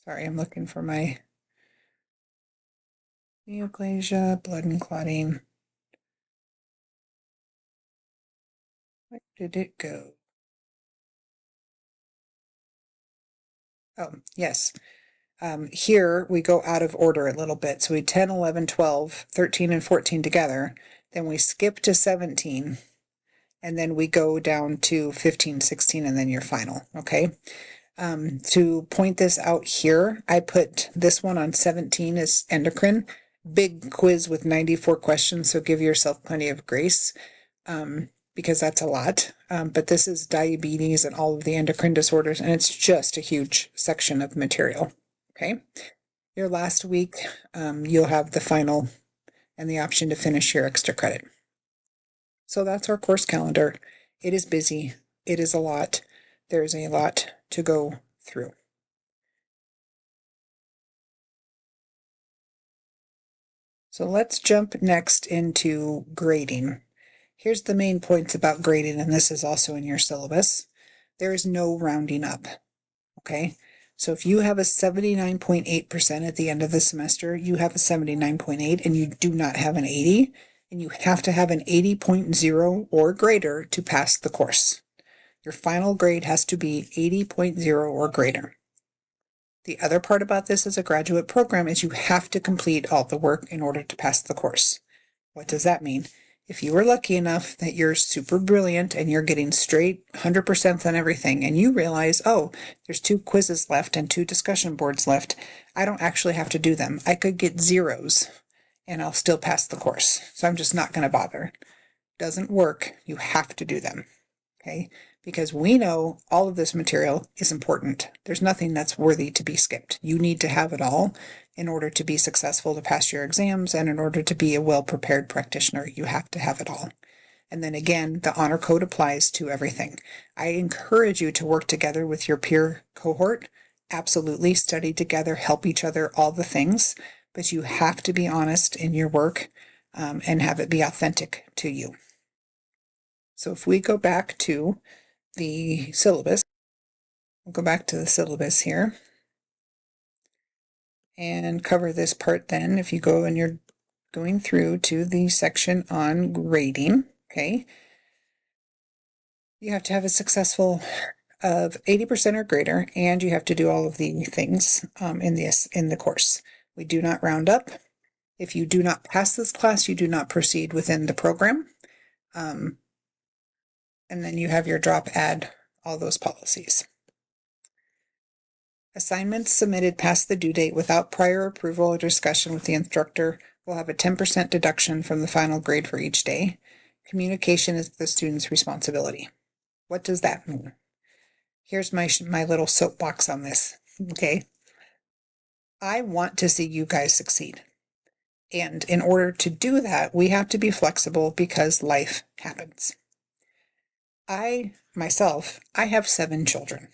sorry, I'm looking for my neoplasia, blood and clotting. Where did it go? Oh, yes. Here we go out of order a little bit. So we 10, 11, 12, 13, and 14 together. Then we skip to 17. And then we go down to 15, 16, and then your final, okay? To point this out here, I put this one on 17 as endocrine. Big quiz with 94 questions, so give yourself plenty of grace, because that's a lot. But this is diabetes and all of the endocrine disorders, and it's just a huge section of material, okay? Your last week, you'll have the final and the option to finish your extra credit. So that's our course calendar. It is busy. It is a lot. There's a lot to go through. So let's jump next into grading. Here's the main points about grading, and this is also in your syllabus. There is no rounding up, okay? So if you have a 79.8% at the end of the semester, you have a 79.8 and you do not have an 80, and you have to have an 80.0 or greater to pass the course. Your final grade has to be 80.0 or greater. The other part about this as a graduate program is you have to complete all the work in order to pass the course. What does that mean? If you are lucky enough that you're super brilliant and you're getting straight 100% on everything, and you realize, oh, there's 2 quizzes left and 2 discussion boards left, I don't actually have to do them. I could get zeros and I'll still pass the course. So I'm just not going to bother. Doesn't work. You have to do them. Okay? Because we know all of this material is important. There's nothing that's worthy to be skipped. You need to have it all in order to be successful to pass your exams, and in order to be a well-prepared practitioner, you have to have it all. And then again, the honor code applies to everything. I encourage you to work together with your peer cohort. Absolutely, study together, help each other, all the things, but you have to be honest in your work and have it be authentic to you. So if we go back to the syllabus, we'll go back to the syllabus here and cover this part then. If you go and you're going through to the section on grading, okay, you have to have a successful of 80% or greater, and you have to do all of the things in the course. We do not round up. If you do not pass this class, you do not proceed within the program. And then you have your drop, add, all those policies. Assignments submitted past the due date without prior approval or discussion with the instructor will have a 10% deduction from the final grade for each day. Communication is the student's responsibility. What does that mean? Here's my little soapbox on this, okay? I want to see you guys succeed. And in order to do that, we have to be flexible because life happens. I have 7 children.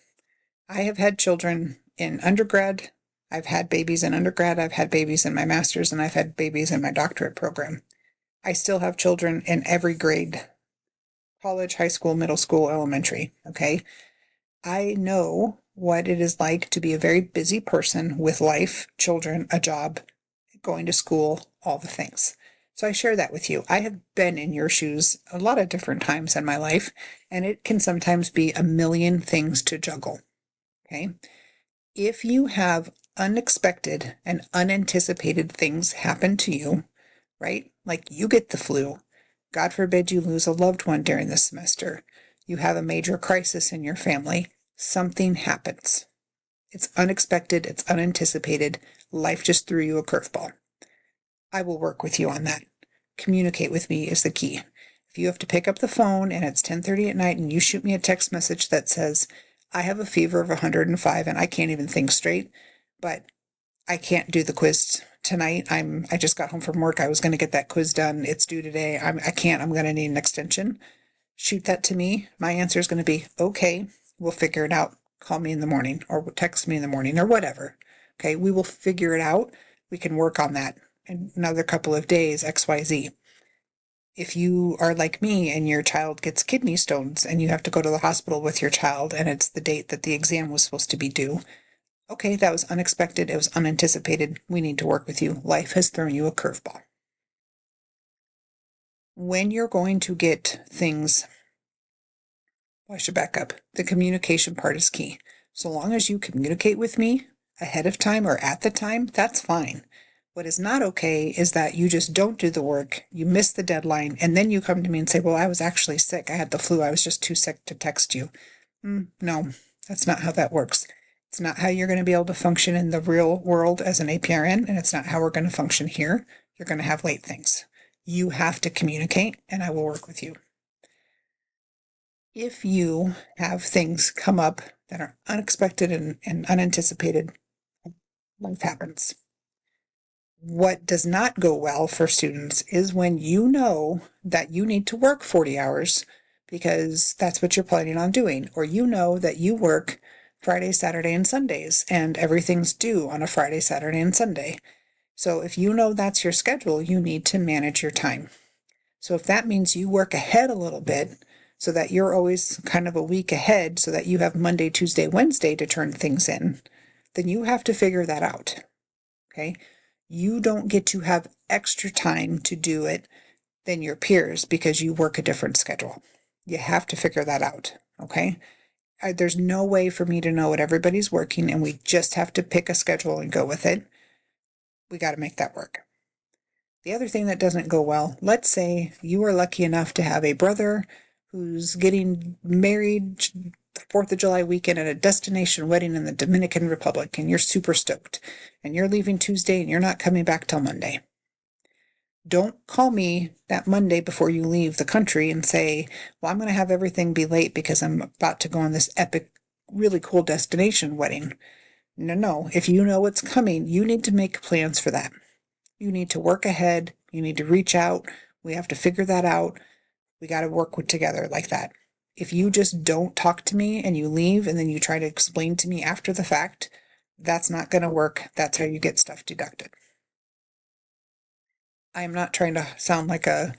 I have had children in undergrad. I've had babies in undergrad. I've had babies in my master's, and I've had babies in my doctorate program. I still have children in every grade: college, high school, middle school, elementary. Okay. I know what it is like to be a very busy person with life, children, a job, going to school, all the things. So I share that with you. I have been in your shoes a lot of different times in my life, and it can sometimes be a million things to juggle. Okay. If you have unexpected and unanticipated things happen to you, right? Like you get the flu. God forbid you lose a loved one during the semester. You have a major crisis in your family. Something happens. It's unexpected. It's unanticipated. Life just threw you a curveball. I will work with you on that. Communicate with me is the key. If you have to pick up the phone and it's 10:30 at night and you shoot me a text message that says, I have a fever of 105 and I can't even think straight, but I can't do the quiz tonight. I just got home from work. I was going to get that quiz done. It's due today. I can't. I'm going to need an extension. Shoot that to me. My answer is going to be, okay, we'll figure it out. Call me in the morning or text me in the morning or whatever. Okay, we will figure it out. We can work on that in another couple of days, XYZ. If you are like me and your child gets kidney stones and you have to go to the hospital with your child and it's the date that the exam was supposed to be due, okay, that was unexpected. It was unanticipated. We need to work with you. Life has thrown you a curveball. When you're going to get things, I should back up. The communication part is key. So long as you communicate with me ahead of time or at the time, that's fine. What is not okay is that you just don't do the work, you miss the deadline, and then you come to me and say, well, I was actually sick. I had the flu. I was just too sick to text you. No, that's not how that works. It's not how you're going to be able to function in the real world as an APRN, and it's not how we're going to function here. You're going to have late things. You have to communicate, and I will work with you. If you have things come up that are unexpected and unanticipated, life happens. What does not go well for students is when you know that you need to work 40 hours because that's what you're planning on doing, or you know that you work Friday, Saturday, and Sundays, and everything's due on a Friday, Saturday, and Sunday. So if you know that's your schedule, you need to manage your time. So if that means you work ahead a little bit so that you're always kind of a week ahead so that you have Monday, Tuesday, Wednesday to turn things in, then you have to figure that out. Okay. You don't get to have extra time to do it than your peers because you work a different schedule. You have to figure that out. Okay. There's no way for me to know what everybody's working, and we just have to pick a schedule and go with it. We got to make that work. The other thing that doesn't go well, let's say you are lucky enough to have a brother who's getting married the 4th of July weekend at a destination wedding in the Dominican Republic, and you're super stoked, and you're leaving Tuesday and you're not coming back till Monday. Don't call me that Monday before you leave the country and say, well, I'm going to have everything be late because I'm about to go on this epic, really cool destination wedding. No. If you know what's coming, you need to make plans for that. You need to work ahead. You need to reach out. We have to figure that out. We got to work together like that. If you just don't talk to me and you leave and then you try to explain to me after the fact, that's not going to work. That's how you get stuff deducted. I am not trying to sound like a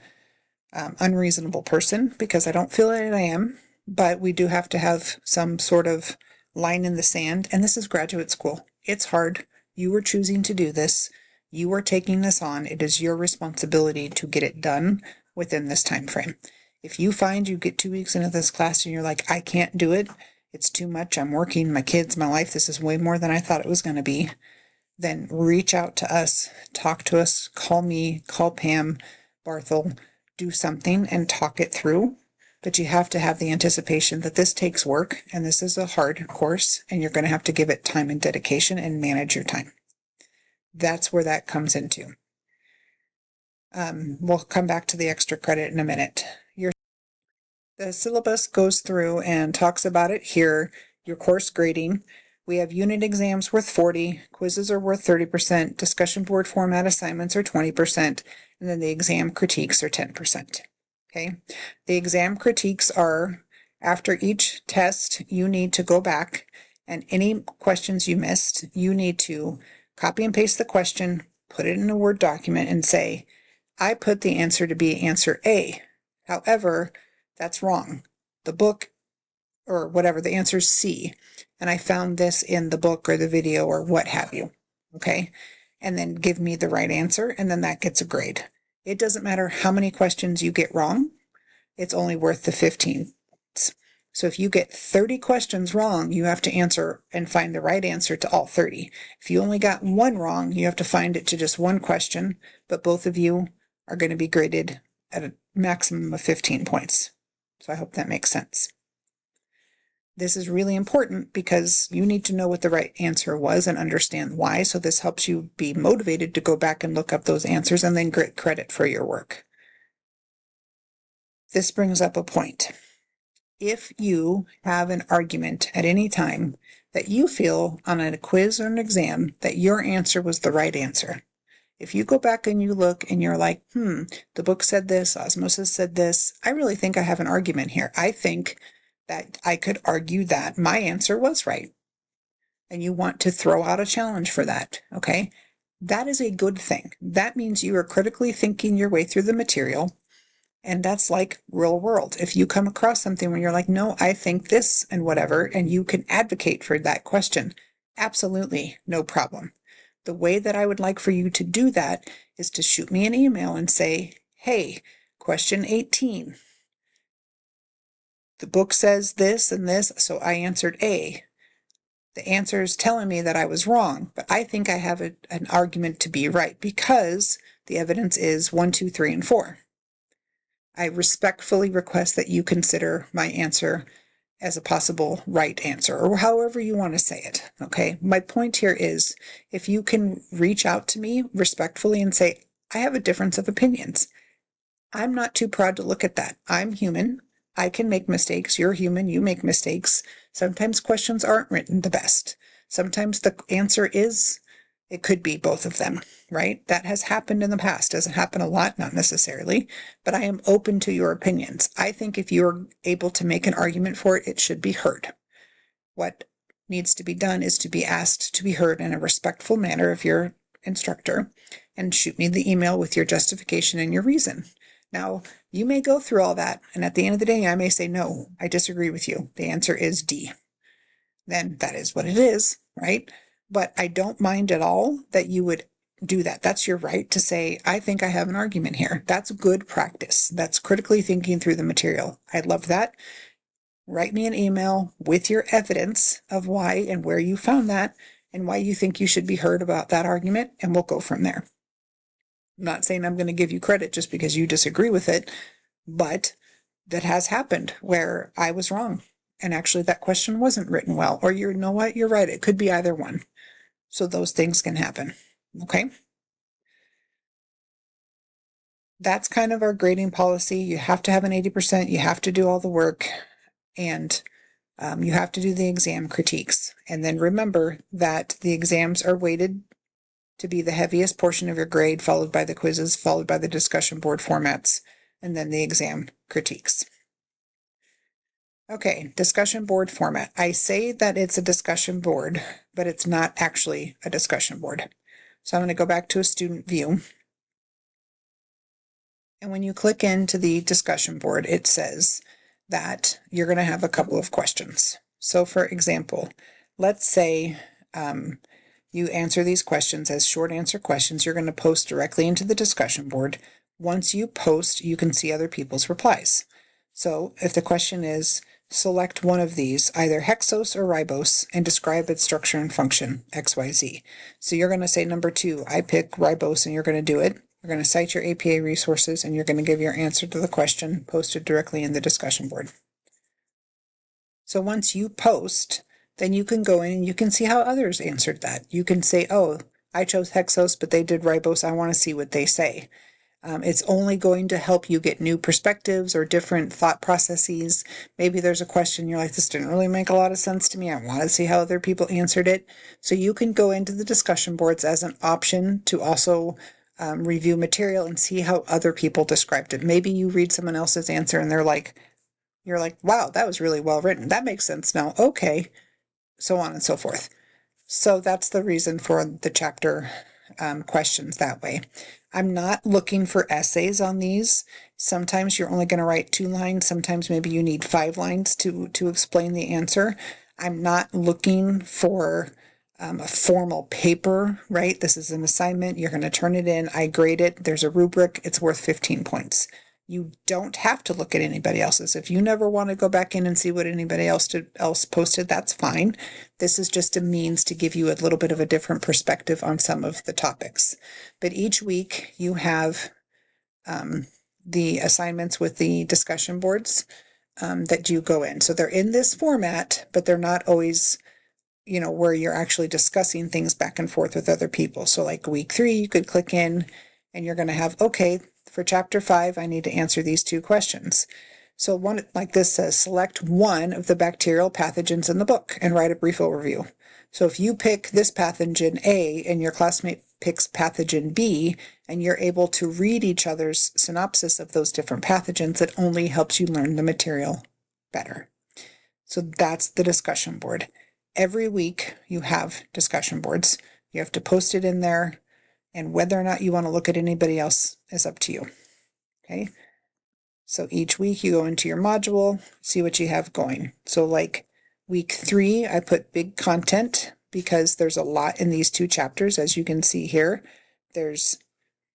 unreasonable person because I don't feel that I am, but we do have to have some sort of line in the sand. And this is graduate school. It's hard. You are choosing to do this. You are taking this on. It is your responsibility to get it done within this time frame. If you find you get 2 weeks into this class and you're like, I can't do it, it's too much, I'm working, my kids, my life, this is way more than I thought it was going to be, then reach out to us, talk to us, call me, call Pam, Barthel, do something and talk it through. But you have to have the anticipation that this takes work and this is a hard course and you're going to have to give it time and dedication and manage your time. That's where that comes into. We'll come back to the extra credit in a minute. The syllabus goes through and talks about it here, your course grading. We have unit exams worth 40, quizzes are worth 30%, discussion board format assignments are 20%, and then the exam critiques are 10%. Okay. The exam critiques are after each test, you need to go back and any questions you missed, you need to copy and paste the question, put it in a Word document and say, I put the answer to be answer A. However, that's wrong. The book or whatever, the answer is C. And I found this in the book or the video or what have you. Okay. And then give me the right answer. And then that gets a grade. It doesn't matter how many questions you get wrong. It's only worth the 15. So if you get 30 questions wrong, you have to answer and find the right answer to all 30. If you only got one wrong, you have to find it to just one question, but both of you are going to be graded at a maximum of 15 points. So I hope that makes sense. This is really important because you need to know what the right answer was and understand why. So this helps you be motivated to go back and look up those answers and then get credit for your work. This brings up a point. If you have an argument at any time that you feel on a quiz or an exam that your answer was the right answer, if you go back and you look and you're like, the book said this, osmosis said this, I really think I have an argument here. I think that I could argue that my answer was right. And you want to throw out a challenge for that, okay? That is a good thing. That means you are critically thinking your way through the material. And that's like real world. If you come across something where you're like, no, I think this and whatever, and you can advocate for that question, absolutely no problem. The way that I would like for you to do that is to shoot me an email and say, hey, question 18. The book says this and this, so I answered A. The answer is telling me that I was wrong, but I think I have an argument to be right because the evidence is 1, 2, 3, and 4. I respectfully request that you consider my answer as a possible right answer, or however you want to say it, okay? My point here is, if you can reach out to me respectfully and say, I have a difference of opinions. I'm not too proud to look at that. I'm human. I can make mistakes. You're human. You make mistakes. Sometimes questions aren't written the best. Sometimes the answer is, it could be both of them, right? That has happened in the past. Doesn't happen a lot, not necessarily, but I am open to your opinions. I think if you're able to make an argument for it, it should be heard. What needs to be done is to be asked to be heard in a respectful manner of your instructor and shoot me the email with your justification and your reason. Now, you may go through all that, and at the end of the day, I may say, no, I disagree with you. The answer is D. Then that is what it is, right? But I don't mind at all that you would do that. That's your right to say, I think I have an argument here. That's good practice. That's critically thinking through the material. I love that. Write me an email with your evidence of why and where you found that and why you think you should be heard about that argument, and we'll go from there. I'm not saying I'm going to give you credit just because you disagree with it, but that has happened where I was wrong. And actually, that question wasn't written well. Or you know what? You're right. It could be either one. So those things can happen. Okay. That's kind of our grading policy. You have to have an 80%. You have to do all the work. And you have to do the exam critiques. And then remember that the exams are weighted to be the heaviest portion of your grade, followed by the quizzes, followed by the discussion board formats, and then the exam critiques. Okay, discussion board format. I say that it's a discussion board, but it's not actually a discussion board. So I'm going to go back to a student view. And when you click into the discussion board, it says that you're going to have a couple of questions. So for example, let's say you answer these questions as short answer questions. You're going to post directly into the discussion board. Once you post, you can see other people's replies. So if the question is, select one of these, either hexose or ribose, and describe its structure and function, XYZ. So you're going to say number 2, I pick ribose, and you're going to do it. You're going to cite your APA resources, and you're going to give your answer to the question posted directly in the discussion board. So once you post, then you can go in and you can see how others answered that. You can say, oh, I chose hexose, but they did ribose. I want to see what they say. It's only going to help you get new perspectives or different thought processes. Maybe there's a question you're like, this didn't really make a lot of sense to me. I want to see how other people answered it. So you can go into the discussion boards as an option to also review material and see how other people described it. Maybe you read someone else's answer and you're like, wow, that was really well written. That makes sense now. Okay. So on and so forth. So that's the reason for the chapter questions that way. I'm not looking for essays on these. Sometimes you're only going to write 2 lines. Sometimes maybe you need 5 lines to explain the answer. I'm not looking for a formal paper, right? This is an assignment. You're going to turn it in. I grade it. There's a rubric. It's worth 15 points. You don't have to look at anybody else's. If you never want to go back in and see what anybody else posted, that's fine. This is just a means to give you a little bit of a different perspective on some of the topics. But each week you have the assignments with the discussion boards that you go in. So they're in this format, but they're not always, where you're actually discussing things back and forth with other people. So like week 3, you could click in and you're going to have, okay, for chapter 5, I need to answer these 2 questions. So one like this says, select one of the bacterial pathogens in the book and write a brief overview. So if you pick this pathogen A and your classmate picks pathogen B, and you're able to read each other's synopsis of those different pathogens, it only helps you learn the material better. So that's the discussion board. Every week you have discussion boards. You have to post it in there. And whether or not you want to look at anybody else is up to you. Okay. So each week you go into your module, see what you have going. So like week 3, I put big content because there's a lot in these 2 chapters. As you can see here, there's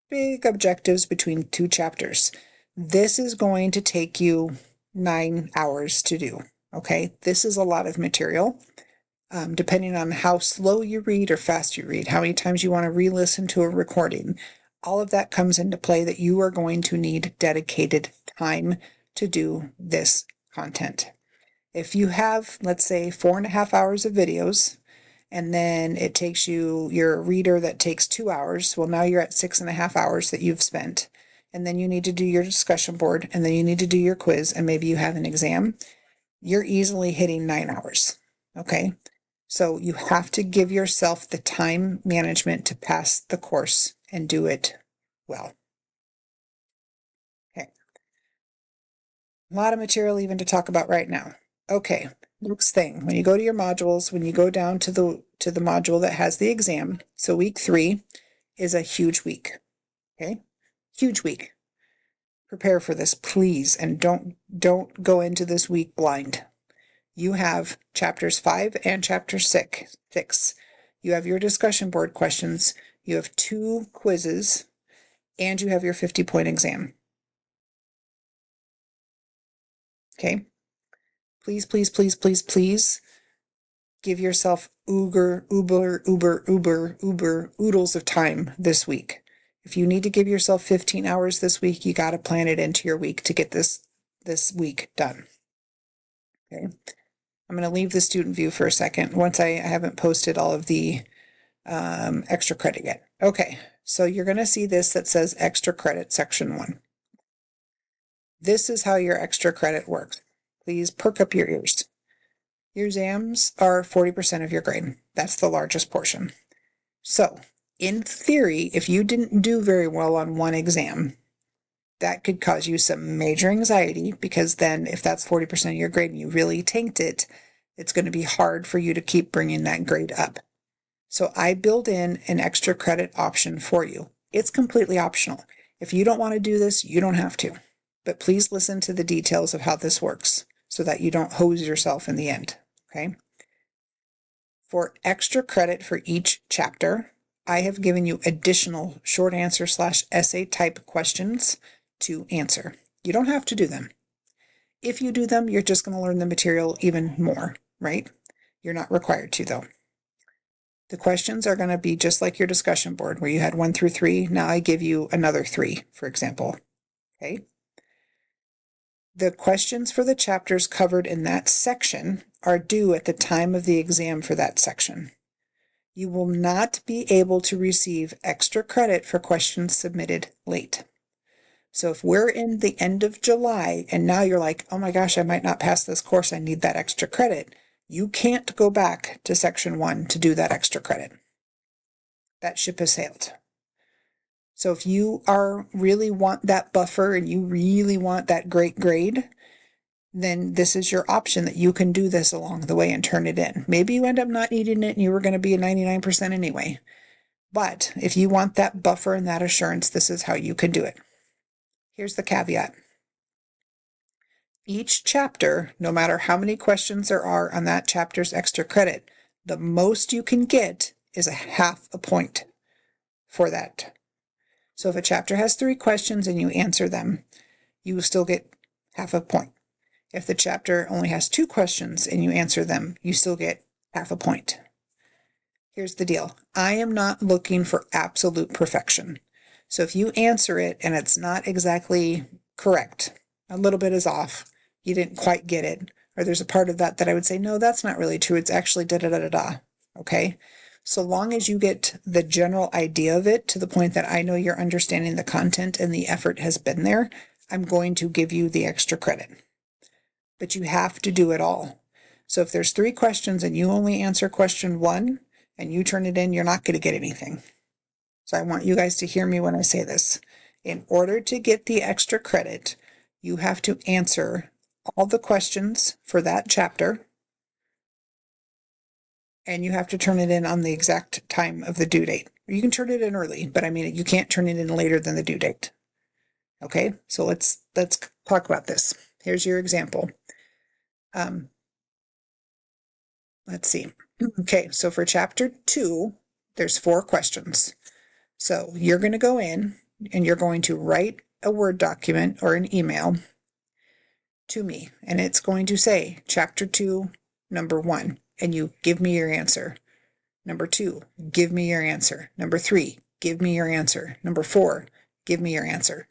big objectives between 2 chapters. This is going to take you 9 hours to do. Okay. This is a lot of material. Depending on how slow you read or fast you read, how many times you want to re-listen to a recording, all of that comes into play that you are going to need dedicated time to do this content. If you have, let's say, 4.5 hours of videos, and then it takes you your reader that takes 2 hours, well, now you're at 6.5 hours that you've spent. And then you need to do your discussion board, and then you need to do your quiz, and maybe you have an exam. You're easily hitting 9 hours. Okay. So you have to give yourself the time management to pass the course and do it well. Okay. A lot of material even to talk about right now. Okay. Next thing, when you go to your modules, when you go down to the module that has the exam, so week 3 is a huge week. Okay. Huge week. prepare for this, please, and don't go into this week blind. You have chapters 5 and chapter 6. You have your discussion board questions. You have 2 quizzes, and you have your 50-point exam. Okay? Please, please, please, please, please give yourself oodles of time this week. If you need to give yourself 15 hours this week, you got to plan it into your week to get this week done. Okay. I'm going to leave the student view for a second once I haven't posted all of the extra credit yet. Okay, so you're going to see this that says extra credit section 1. This is how your extra credit works. Please perk up your ears. Your exams are 40% of your grade. That's the largest portion. So, in theory, if you didn't do very well on one exam, that could cause you some major anxiety, because then if that's 40% of your grade and you really tanked it, it's going to be hard for you to keep bringing that grade up. So I build in an extra credit option for you. It's completely optional. If you don't want to do this, you don't have to. But please listen to the details of how this works so that you don't hose yourself in the end. Okay? For extra credit for each chapter, I have given you additional short answer / essay type questions to answer. You don't have to do them. If you do them, you're just going to learn the material even more, right? You're not required to, though. The questions are going to be just like your discussion board where you had 1 through 3. Now I give you another 3, for example. Okay. The questions for the chapters covered in that section are due at the time of the exam for that section. You will not be able to receive extra credit for questions submitted late. So if we're in the end of July and now you're like, oh my gosh, I might not pass this course, I need that extra credit, you can't go back to section 1 to do that extra credit. That ship has sailed. So if you really want that buffer and you really want that great grade, then this is your option, that you can do this along the way and turn it in. Maybe you end up not needing it and you were going to be a 99% anyway. But if you want that buffer and that assurance, this is how you can do it. Here's the caveat. Each chapter, no matter how many questions there are on that chapter's extra credit, the most you can get is a half a point for that. So if a chapter has 3 questions and you answer them, you will still get half a point. If the chapter only has 2 questions and you answer them, you still get half a point. Here's the deal. I am not looking for absolute perfection. So if you answer it and it's not exactly correct, a little bit is off, you didn't quite get it, or there's a part of that I would say, no, that's not really true, it's actually da-da-da-da-da, okay? So long as you get the general idea of it to the point that I know you're understanding the content and the effort has been there, I'm going to give you the extra credit. But you have to do it all. So if there's 3 questions and you only answer question 1 and you turn it in, you're not going to get anything. So I want you guys to hear me when I say this. In order to get the extra credit, you have to answer all the questions for that chapter, and you have to turn it in on the exact time of the due date. You can turn it in early, but I mean, you can't turn it in later than the due date. Okay, so let's talk about this. Here's your example. Let's see. Okay, so for chapter 2, there's 4 questions. So you're going to go in and you're going to write a Word document or an email to me, and it's going to say chapter 2, number 1, and you give me your answer. Number 2, give me your answer. Number 3, give me your answer. Number 4, give me your answer.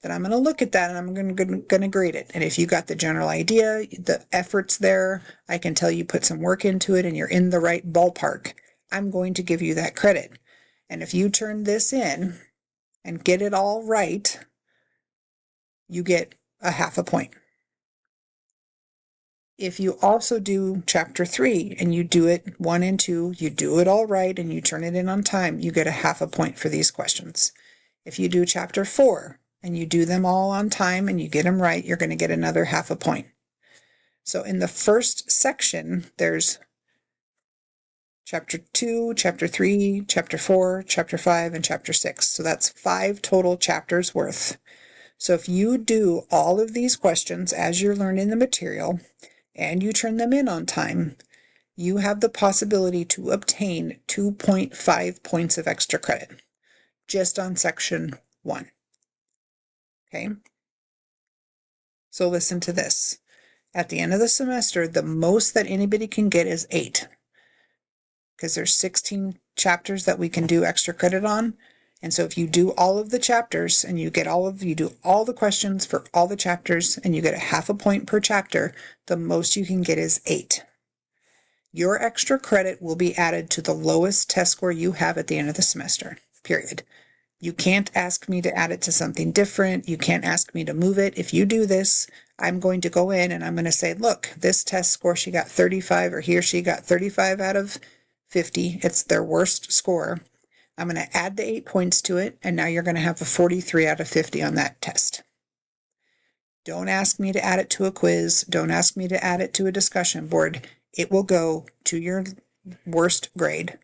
Then I'm going to look at that and I'm going to grade it. And if you got the general idea, the effort's there, I can tell you put some work into it and you're in the right ballpark, I'm going to give you that credit. And if you turn this in and get it all right, you get a half a point. If you also do chapter 3 and you do it 1 and 2, you do it all right and you turn it in on time, you get a half a point for these questions. If you do chapter 4 and you do them all on time and you get them right, you're going to get another half a point. So in the first section, there's chapter 2, chapter 3, chapter 4, chapter 5, and chapter 6. So that's 5 total chapters worth. So if you do all of these questions as you're learning the material and you turn them in on time, you have the possibility to obtain 2.5 points of extra credit just on section 1. Okay? So listen to this. At the end of the semester, the most that anybody can get is 8, because there's 16 chapters that we can do extra credit on. And so if you do all of the chapters and you do all the questions for all the chapters and you get a half a point per chapter, the most you can get is 8. Your extra credit will be added to the lowest test score you have at the end of the semester, period. You can't ask me to add it to something different. You can't ask me to move it. If you do this, I'm going to go in and I'm going to say, look, this test score, she got 35, or he or she got 35 out of 50. It's their worst score. I'm going to add the 8 points to it, and now you're going to have a 43 out of 50 on that test. Don't ask me to add it to a quiz. Don't ask me to add it to a discussion board. It will go to your worst grade.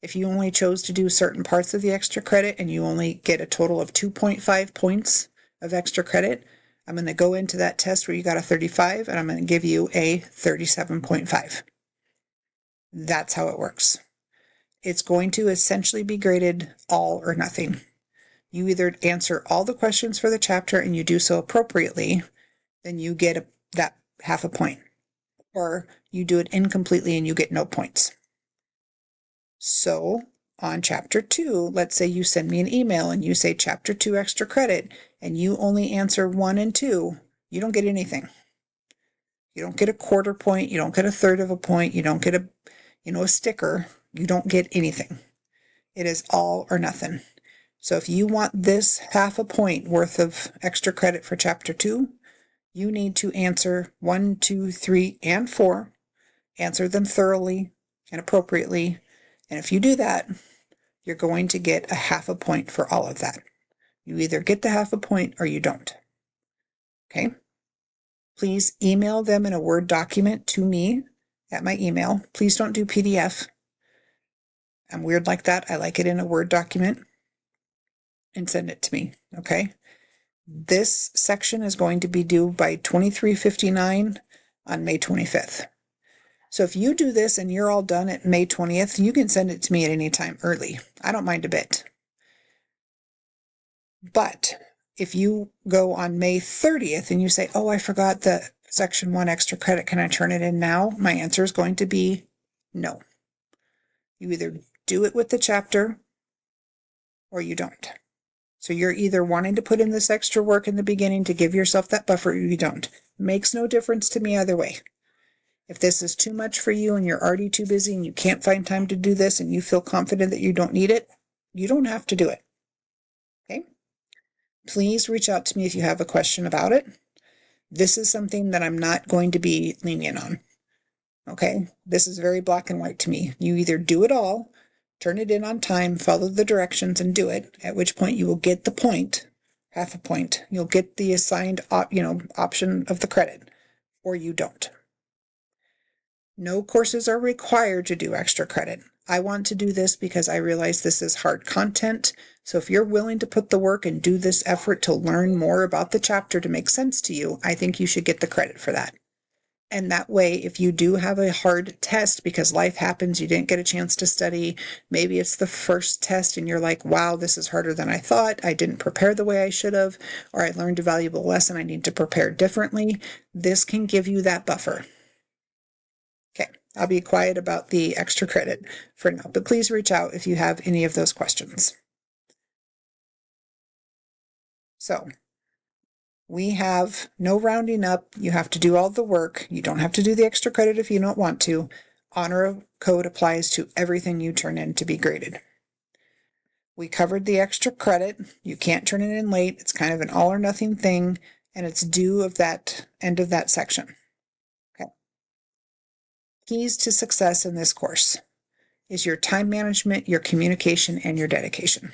If you only chose to do certain parts of the extra credit and you only get a total of 2.5 points of extra credit, I'm going to go into that test where you got a 35 and I'm going to give you a 37.5. That's how it works. It's going to essentially be graded all or nothing. You either answer all the questions for the chapter and you do so appropriately, then you get that half a point. Or you do it incompletely and you get no points. So on chapter 2, let's say you send me an email and you say chapter 2 extra credit and you only answer 1 and 2, you don't get anything. You don't get a quarter point, you don't get a third of a point, you don't get a sticker, you don't get anything. It is all or nothing. So if you want this half a point worth of extra credit for chapter 2, you need to answer 1, 2, 3, and 4, answer them thoroughly and appropriately. And if you do that, you're going to get a half a point for all of that. You either get the half a point or you don't. Okay? Please email them in a Word document to me at my email. Please don't do PDF. I'm weird like that. I like it in a Word document. And send it to me. Okay? This section is going to be due by 23:59 on May 25th. So if you do this and you're all done at May 20th, you can send it to me at any time early. I don't mind a bit. But if you go on May 30th and you say, oh, I forgot the section 1 extra credit, can I turn it in now? My answer is going to be no. You either do it with the chapter or you don't. So you're either wanting to put in this extra work in the beginning to give yourself that buffer or you don't. Makes no difference to me either way. If this is too much for you and you're already too busy and you can't find time to do this and you feel confident that you don't need it, you don't have to do it. Okay? Please reach out to me if you have a question about it. This is something that I'm not going to be lenient on. Okay? This is very black and white to me. You either do it all, turn it in on time, follow the directions and do it, at which point you will get the point, half a point. You'll get the assigned option of the credit, or you don't. No courses are required to do extra credit. I want to do this because I realize this is hard content. So if you're willing to put the work and do this effort to learn more about the chapter to make sense to you, I think you should get the credit for that. And that way, if you do have a hard test because life happens, you didn't get a chance to study, maybe it's the first test and you're like, wow, this is harder than I thought. I didn't prepare the way I should have, or I learned a valuable lesson. I need to prepare differently. This can give you that buffer. Okay, I'll be quiet about the extra credit for now, but please reach out if you have any of those questions. So we have no rounding up. You have to do all the work. You don't have to do the extra credit if you don't want to. Honor code applies to everything you turn in to be graded. We covered the extra credit. You can't turn it in late. It's kind of an all or nothing thing, and it's due of that end of that section. Okay. Keys to success in this course is your time management, your communication, and your dedication.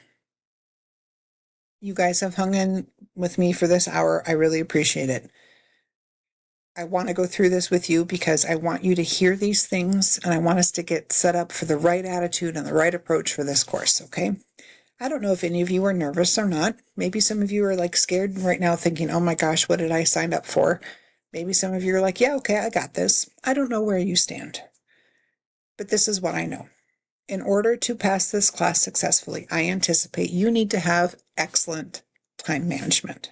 You guys have hung in with me for this hour. I really appreciate it. I want to go through this with you because I want you to hear these things and I want us to get set up for the right attitude and the right approach for this course, okay? I don't know if any of you are nervous or not. Maybe some of you are like scared right now thinking, oh my gosh, what did I sign up for? Maybe some of you are like, yeah, okay, I got this. I don't know where you stand, but this is what I know. In order to pass this class successfully, I anticipate you need to have excellent time management.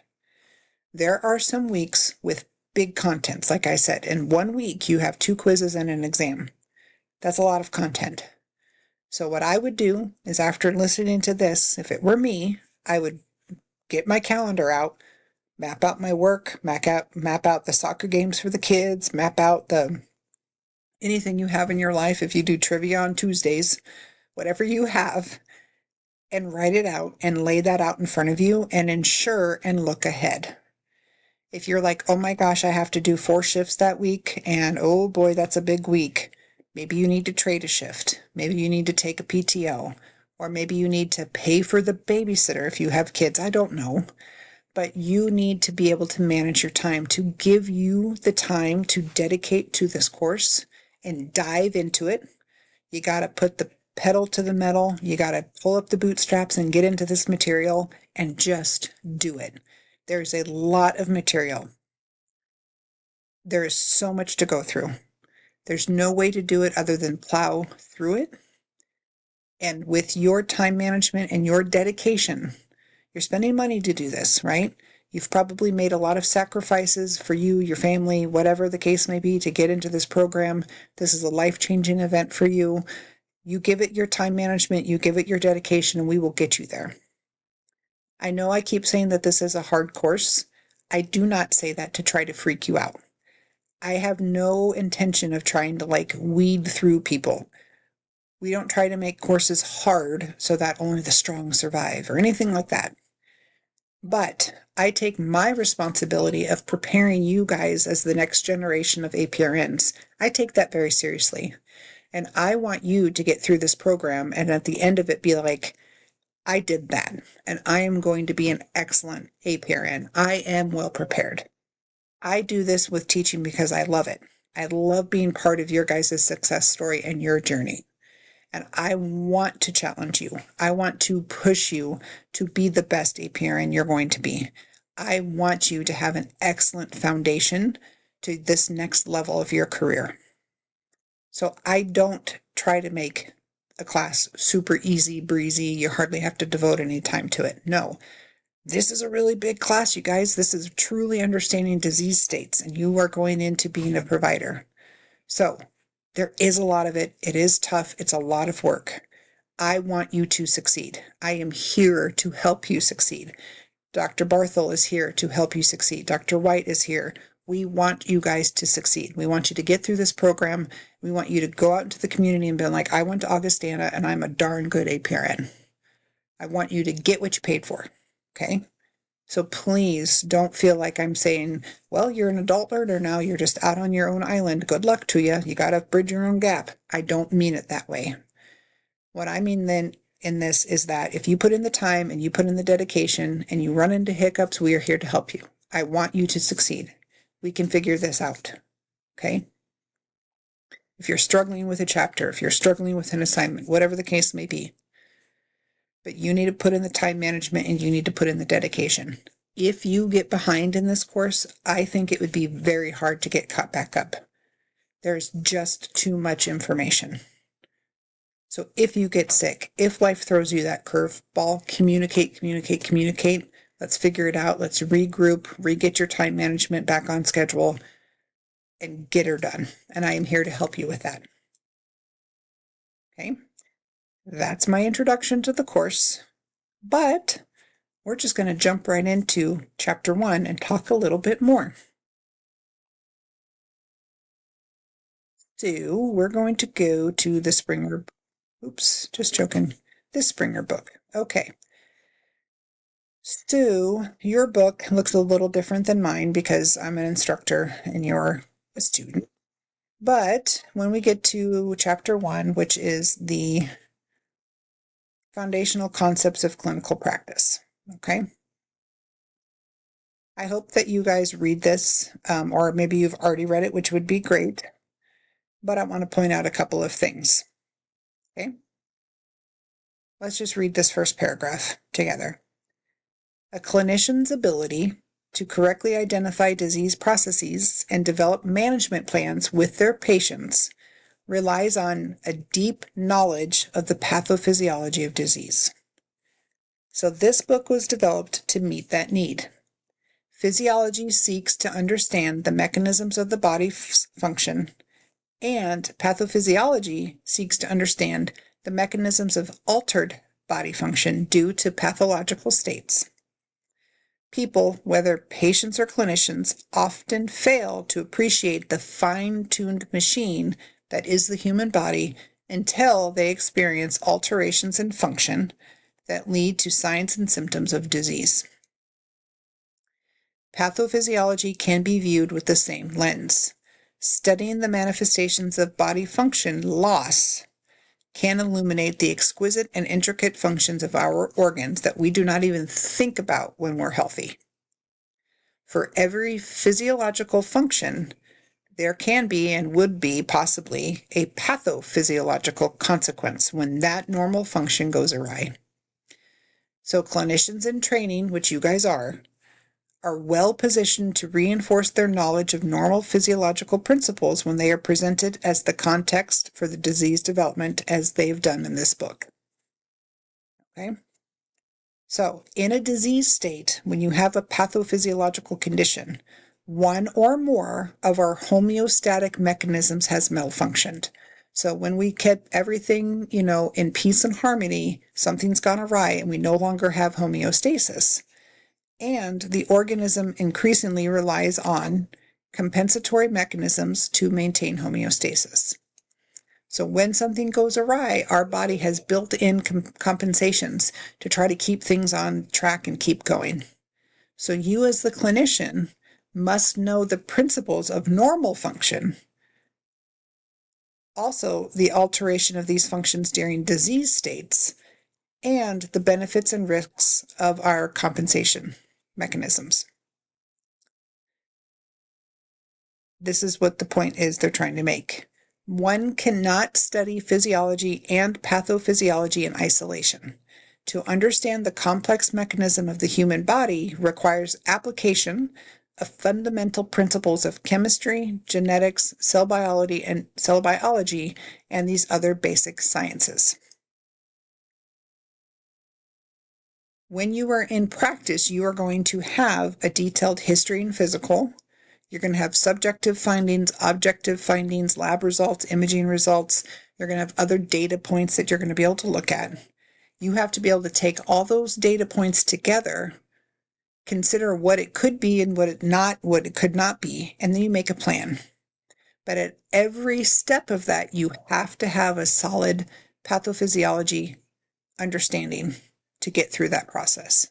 There are some weeks with big contents. Like I said, in 1 week, you have 2 quizzes and an exam. That's a lot of content. So what I would do is after listening to this, if it were me, I would get my calendar out, map out my work, map out the soccer games for the kids, map out the anything you have in your life. If you do trivia on Tuesdays, whatever you have, and write it out and lay that out in front of you and ensure and look ahead. If you're like, oh my gosh, I have to do 4 shifts that week, and oh boy, that's a big week. Maybe you need to trade a shift. Maybe you need to take a PTO. Or maybe you need to pay for the babysitter if you have kids. I don't know. But you need to be able to manage your time, to give you the time to dedicate to this course and dive into it. You got to put the pedal to the metal. You got to pull up the bootstraps and get into this material and just do it. There's a lot of material. There is so much to go through. There's no way to do it other than plow through it. And with your time management and your dedication, you're spending money to do this, right? You've probably made a lot of sacrifices for you, your family, whatever the case may be, to get into this program. This is a life-changing event for you. You give it your time management, you give it your dedication, and we will get you there. I know I keep saying that this is a hard course. I do not say that to try to freak you out. I have no intention of trying to weed through people. We don't try to make courses hard so that only the strong survive or anything like that. But I take my responsibility of preparing you guys as the next generation of APRNs. I take that very seriously. And I want you to get through this program and at the end of it be like, I did that, and I am going to be an excellent APRN. I am well prepared. I do this with teaching because I love it. I love being part of your guys' success story and your journey. And I want to challenge you. I want to push you to be the best APRN you're going to be. I want you to have an excellent foundation to this next level of your career. So I don't try to make a class super easy breezy. You hardly have to devote any time to it. No, this is a really big class, you guys. This is truly understanding disease states, and you are going into being a provider. So there is a lot of it. It is tough. It's a lot of work. I want you to succeed. I am here to help you succeed. Dr. Barthel is here to help you succeed. Dr. White is here. We want you guys to succeed. We want you to get through this program. We want you to go out into the community and be like, I went to Augustana and I'm a darn good APRN. I want you to get what you paid for. Okay? So please don't feel like I'm saying, well, you're an adult learner now. You're just out on your own island. Good luck to you. You got to bridge your own gap. I don't mean it that way. What I mean then in this is that if you put in the time and you put in the dedication and you run into hiccups, we are here to help you. I want you to succeed. We can figure this out. Okay? If you're struggling with a chapter, if you're struggling with an assignment, whatever the case may be, but you need to put in the time management and you need to put in the dedication. If you get behind in this course, I think it would be very hard to get caught back up. There's just too much information. So if you get sick, if life throws you that curveball, communicate. Let's figure it out. Let's regroup, re-get your time management back on schedule, and get her done. And I am here to help you with that. Okay? That's my introduction to the course. But we're just going to jump right into Chapter 1 and talk a little bit more. So we're going to go to the Springer, this Springer book. Okay. So your book looks a little different than mine because I'm an instructor and you're a student. But when we get to Chapter 1, which is the foundational concepts of clinical practice, okay? I hope that you guys read this, or maybe you've already read it, which would be great. But I want to point out a couple of things, okay? Let's just read this first paragraph together. A clinician's ability to correctly identify disease processes and develop management plans with their patients relies on a deep knowledge of the pathophysiology of disease. So this book was developed to meet that need. Physiology seeks to understand the mechanisms of the body's function, and pathophysiology seeks to understand the mechanisms of altered body function due to pathological states. People, whether patients or clinicians, often fail to appreciate the fine-tuned machine that is the human body until they experience alterations in function that lead to signs and symptoms of disease. Pathophysiology can be viewed with the same lens. Studying the manifestations of body function loss can illuminate the exquisite and intricate functions of our organs that we do not even think about when we're healthy. For every physiological function, there can be and would be possibly a pathophysiological consequence when that normal function goes awry. So clinicians in training, which you guys are well positioned to reinforce their knowledge of normal physiological principles when they are presented as the context for the disease development, as they've done in this book. Okay? So, in a disease state, when you have a pathophysiological condition, one or more of our homeostatic mechanisms has malfunctioned. So when we kept everything, in peace and harmony, something's gone awry and we no longer have homeostasis. And the organism increasingly relies on compensatory mechanisms to maintain homeostasis. So when something goes awry, our body has built-in compensations to try to keep things on track and keep going. So you as the clinician must know the principles of normal function, also the alteration of these functions during disease states, and the benefits and risks of our compensation mechanisms. This is what the point is they're trying to make. One cannot study physiology and pathophysiology in isolation. To understand the complex mechanism of the human body requires application of fundamental principles of chemistry, genetics, cell biology, and these other basic sciences. When you are in practice, you are going to have a detailed history and physical. You're going to have subjective findings, objective findings, lab results, imaging results. You're going to have other data points that you're going to be able to look at. You have to be able to take all those data points together, consider what it could be and what it could not be, and then you make a plan. But at every step of that, you have to have a solid pathophysiology understanding to get through that process.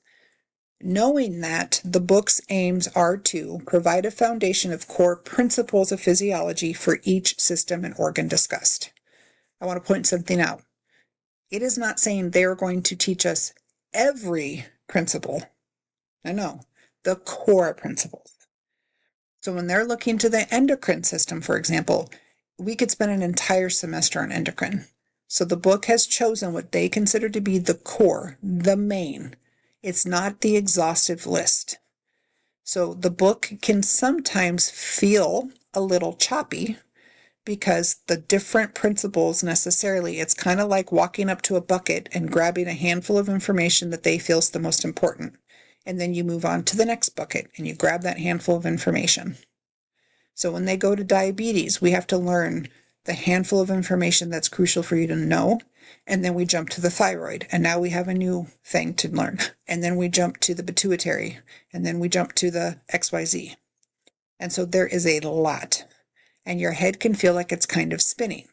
Knowing that, the book's aims are to provide a foundation of core principles of physiology for each system and organ discussed. I want to point something out. It is not saying they're going to teach us every principle. No, the core principles. So when they're looking to the endocrine system, for example, we could spend an entire semester on endocrine. So the book has chosen what they consider to be the core, the main. It's not the exhaustive list. So the book can sometimes feel a little choppy because the different principles necessarily, it's kind of like walking up to a bucket and grabbing a handful of information that they feel is the most important. And then you move on to the next bucket and you grab that handful of information. So when they go to diabetes, we have to learn the handful of information that's crucial for you to know. And then we jump to the thyroid, and now we have a new thing to learn. And then we jump to the pituitary, and then we jump to the XYZ. And so there is a lot, and your head can feel like it's kind of spinning.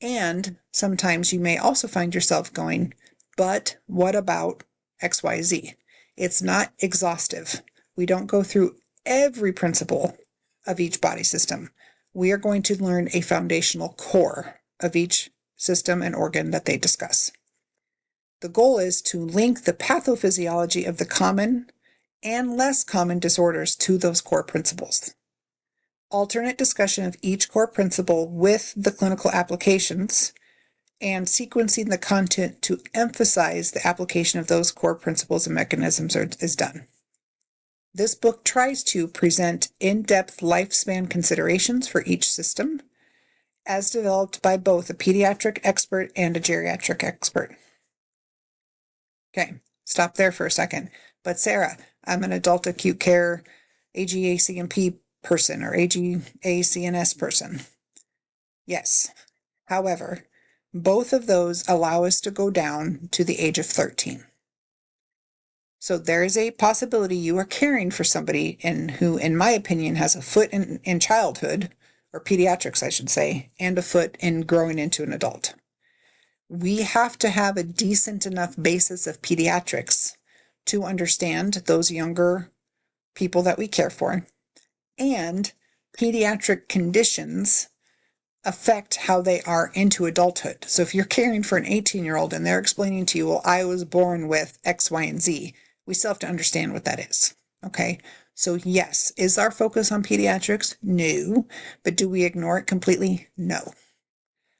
And sometimes you may also find yourself going, but what about XYZ? It's not exhaustive. We don't go through every principle of each body system. We are going to learn a foundational core of each system and organ that they discuss. The goal is to link the pathophysiology of the common and less common disorders to those core principles. Alternate discussion of each core principle with the clinical applications and sequencing the content to emphasize the application of those core principles and mechanisms is done. This book tries to present in-depth lifespan considerations for each system, as developed by both a pediatric expert and a geriatric expert. Okay, stop there for a second. But Sarah, I'm an adult acute care AGACMP person or AGACNS person. Yes. However, both of those allow us to go down to the age of 13. So there is a possibility you are caring for somebody who, in my opinion, has a foot in childhood, or pediatrics, I should say, and a foot in growing into an adult. We have to have a decent enough basis of pediatrics to understand those younger people that we care for, and pediatric conditions affect how they are into adulthood. So if you're caring for an 18-year-old and they're explaining to you, well, I was born with X, Y, and Z, we still have to understand what that is. Okay. So yes, is our focus on pediatrics? No. But do we ignore it completely? No.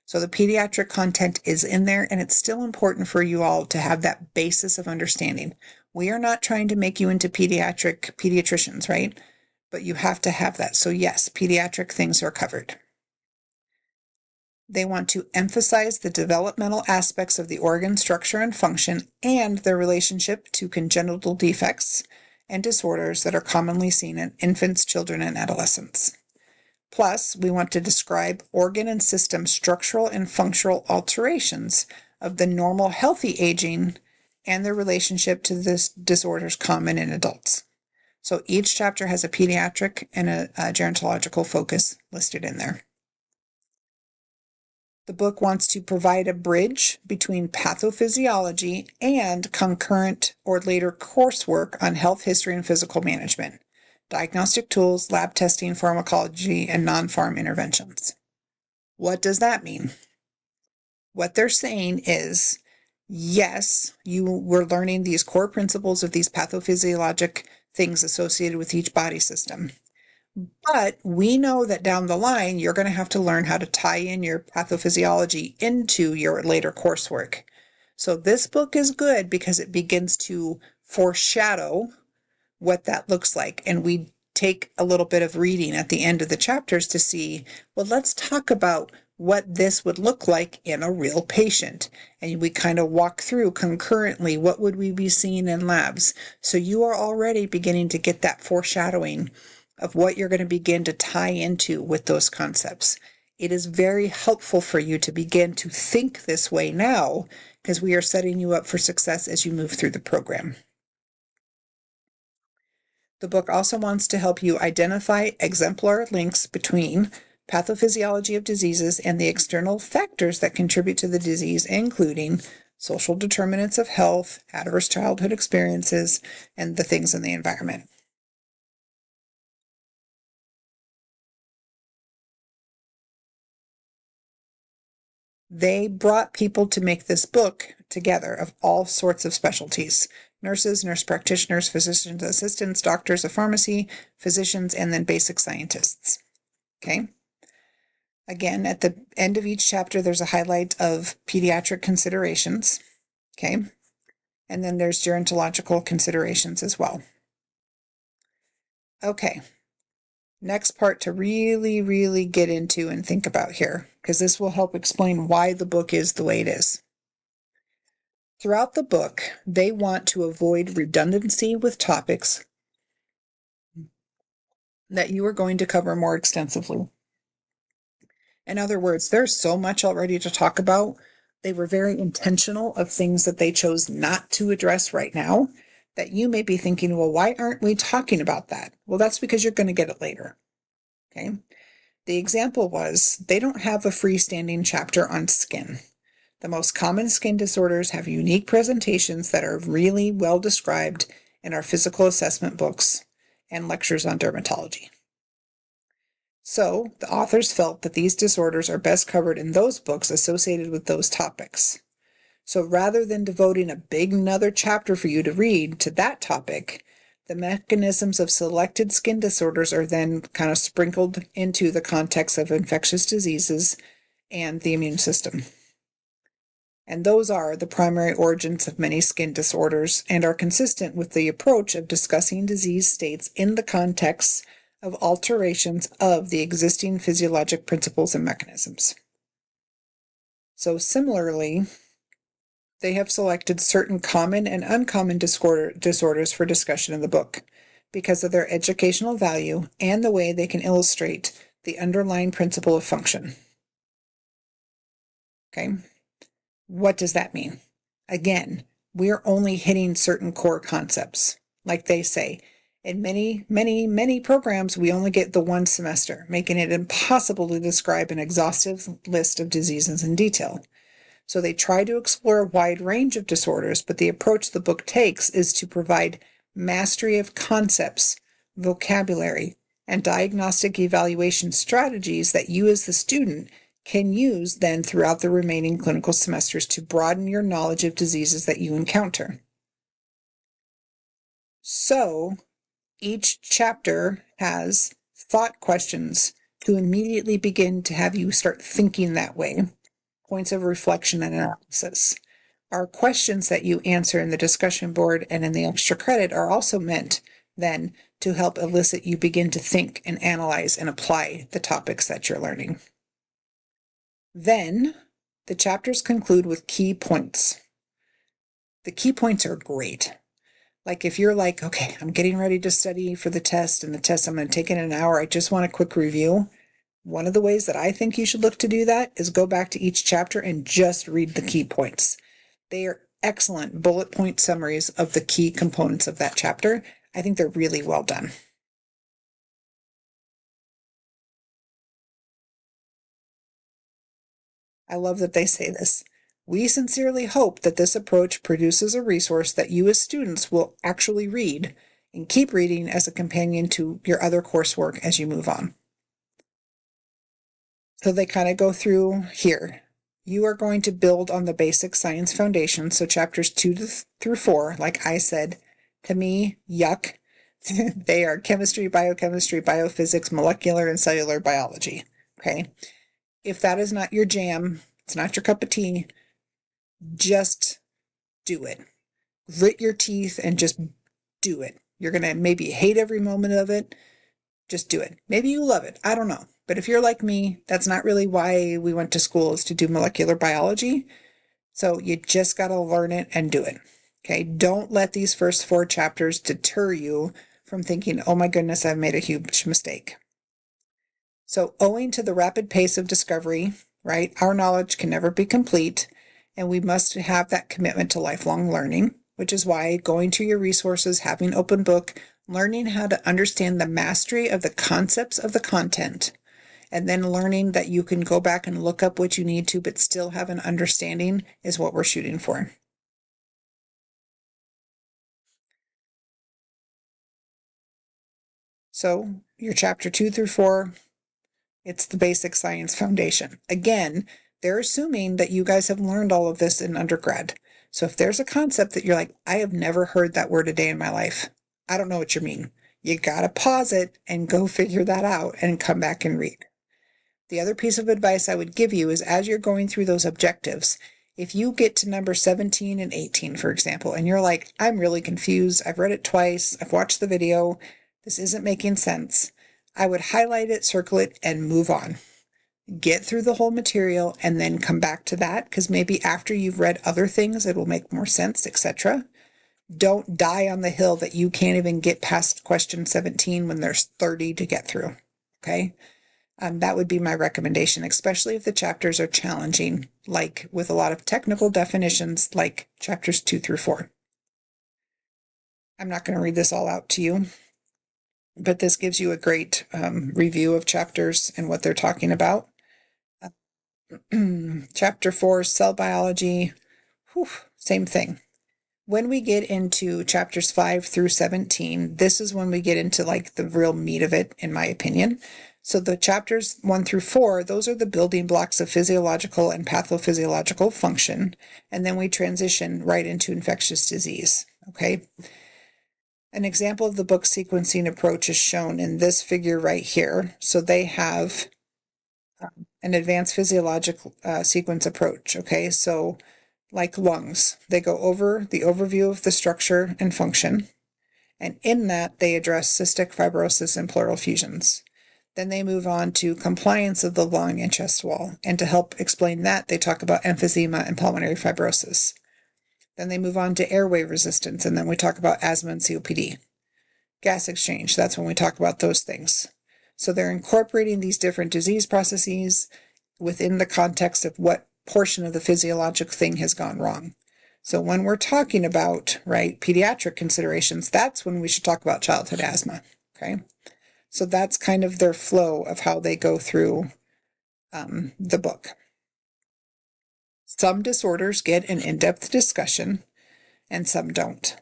So the pediatric content is in there, and it's still important for you all to have that basis of understanding. We are not trying to make you into pediatricians, right? But you have to have that. So yes, pediatric things are covered. They want to emphasize the developmental aspects of the organ structure and function and their relationship to congenital defects and disorders that are commonly seen in infants, children, and adolescents. Plus, we want to describe organ and system structural and functional alterations of the normal healthy aging and their relationship to the disorders common in adults. So each chapter has a pediatric and a gerontological focus listed in there. The book wants to provide a bridge between pathophysiology and concurrent or later coursework on health history and physical management, diagnostic tools, lab testing, pharmacology, and non-pharm interventions. What does that mean? What they're saying is, yes, you were learning these core principles of these pathophysiologic things associated with each body system. But we know that down the line, you're going to have to learn how to tie in your pathophysiology into your later coursework. So this book is good because it begins to foreshadow what that looks like. And we take a little bit of reading at the end of the chapters to see, well, let's talk about what this would look like in a real patient. And we kind of walk through concurrently, what would we be seeing in labs? So you are already beginning to get that foreshadowing of what you're going to begin to tie into with those concepts. It is very helpful for you to begin to think this way now, because we are setting you up for success as you move through the program. The book also wants to help you identify exemplar links between pathophysiology of diseases and the external factors that contribute to the disease, including social determinants of health, adverse childhood experiences, and the things in the environment. They brought people to make this book together of all sorts of specialties: nurses, nurse practitioners, physicians assistants, doctors of pharmacy, physicians, and then basic scientists. Okay. Again, at the end of each chapter, there's a highlight of pediatric considerations. Okay. And then there's gerontological considerations as well. Okay. Next part to really get into and think about here, because this will help explain why the book is the way it is. Throughout the book, they want to avoid redundancy with topics that you are going to cover more extensively. In other words, there's so much already to talk about. They were very intentional of things that they chose not to address right now, that you may be thinking, well, why aren't we talking about that? Well, that's because you're going to get it later. Okay. The example was they don't have a freestanding chapter on skin. The most common skin disorders have unique presentations that are really well described in our physical assessment books and lectures on dermatology. So the authors felt that these disorders are best covered in those books associated with those topics. So rather than devoting a big another chapter for you to read to that topic, the mechanisms of selected skin disorders are then kind of sprinkled into the context of infectious diseases and the immune system. And those are the primary origins of many skin disorders and are consistent with the approach of discussing disease states in the context of alterations of the existing physiologic principles and mechanisms. So similarly, they have selected certain common and uncommon disorders for discussion in the book because of their educational value and the way they can illustrate the underlying principle of function. Okay, what does that mean? Again, we're only hitting certain core concepts. Like they say, in many programs, we only get the one semester, making it impossible to describe an exhaustive list of diseases in detail. So they try to explore a wide range of disorders, but the approach the book takes is to provide mastery of concepts, vocabulary, and diagnostic evaluation strategies that you as the student can use then throughout the remaining clinical semesters to broaden your knowledge of diseases that you encounter. So each chapter has thought questions to immediately begin to have you start thinking that way. Points of reflection and analysis. Our questions that you answer in the discussion board and in the extra credit are also meant then to help elicit you begin to think and analyze and apply the topics that you're learning. Then the chapters conclude with key points. The key points are great. Like if you're like, okay, I'm getting ready to study for the test, and the test I'm going to take in an hour, I just want a quick review. One of the ways that I think you should look to do that is go back to each chapter and just read the key points. They are excellent bullet point summaries of the key components of that chapter. I think they're really well done. I love that they say this. We sincerely hope that this approach produces a resource that you as students will actually read and keep reading as a companion to your other coursework as you move on. So they kind of go through here. You are going to build on the basic science foundation. So chapters 2 through 4, like I said, to me, yuck. They are chemistry, biochemistry, biophysics, molecular and cellular biology. Okay. If that is not your jam, it's not your cup of tea, just do it. Grit your teeth and just do it. You're going to maybe hate every moment of it. Just do it. Maybe you love it. I don't know. But if you're like me, that's not really why we went to school, is to do molecular biology. So you just got to learn it and do it. Okay. Don't let these first 4 chapters deter you from thinking, oh my goodness, I've made a huge mistake. So owing to the rapid pace of discovery, right, our knowledge can never be complete, and we must have that commitment to lifelong learning, which is why going to your resources, having open book, learning how to understand the mastery of the concepts of the content, and then learning that you can go back and look up what you need to, but still have an understanding is what we're shooting for. So your chapter 2 through 4, it's the basic science foundation. Again, they're assuming that you guys have learned all of this in undergrad. So if there's a concept that you're like, I have never heard that word a day in my life, I don't know what you mean. You got to pause it and go figure that out and come back and read. The other piece of advice I would give you is, as you're going through those objectives, if you get to number 17 and 18, for example, and you're like, I'm really confused, I've read it twice, I've watched the video, this isn't making sense, I would highlight it, circle it, and move on. Get through the whole material and then come back to that, because maybe after you've read other things, it will make more sense, etc. Don't die on the hill that you can't even get past question 17 when there's 30 to get through. Okay? That would be my recommendation, especially if the chapters are challenging, like with a lot of technical definitions, like chapters 2 through 4. I'm not going to read this all out to you, but this gives you a great review of chapters and what they're talking about. Chapter 4, cell biology, same thing. When we get into chapters 5 through 17, this is when we get into like the real meat of it, in my opinion. So the chapters 1 through 4, those are the building blocks of physiological and pathophysiological function. And then we transition right into infectious disease. Okay. An example of the book sequencing approach is shown in this figure right here. So they have an advanced physiological sequence approach. Okay. So like lungs. They go over the overview of the structure and function, and in that they address cystic fibrosis and pleural effusions. Then they move on to compliance of the lung and chest wall, and to help explain that, they talk about emphysema and pulmonary fibrosis. Then they move on to airway resistance, and then we talk about asthma and COPD. Gas exchange, that's when we talk about those things. So they're incorporating these different disease processes within the context of what portion of the physiologic thing has gone wrong. So when we're talking about, right, pediatric considerations, that's when we should talk about childhood asthma, okay? So that's kind of their flow of how they go through the book. Some disorders get an in-depth discussion and some don't.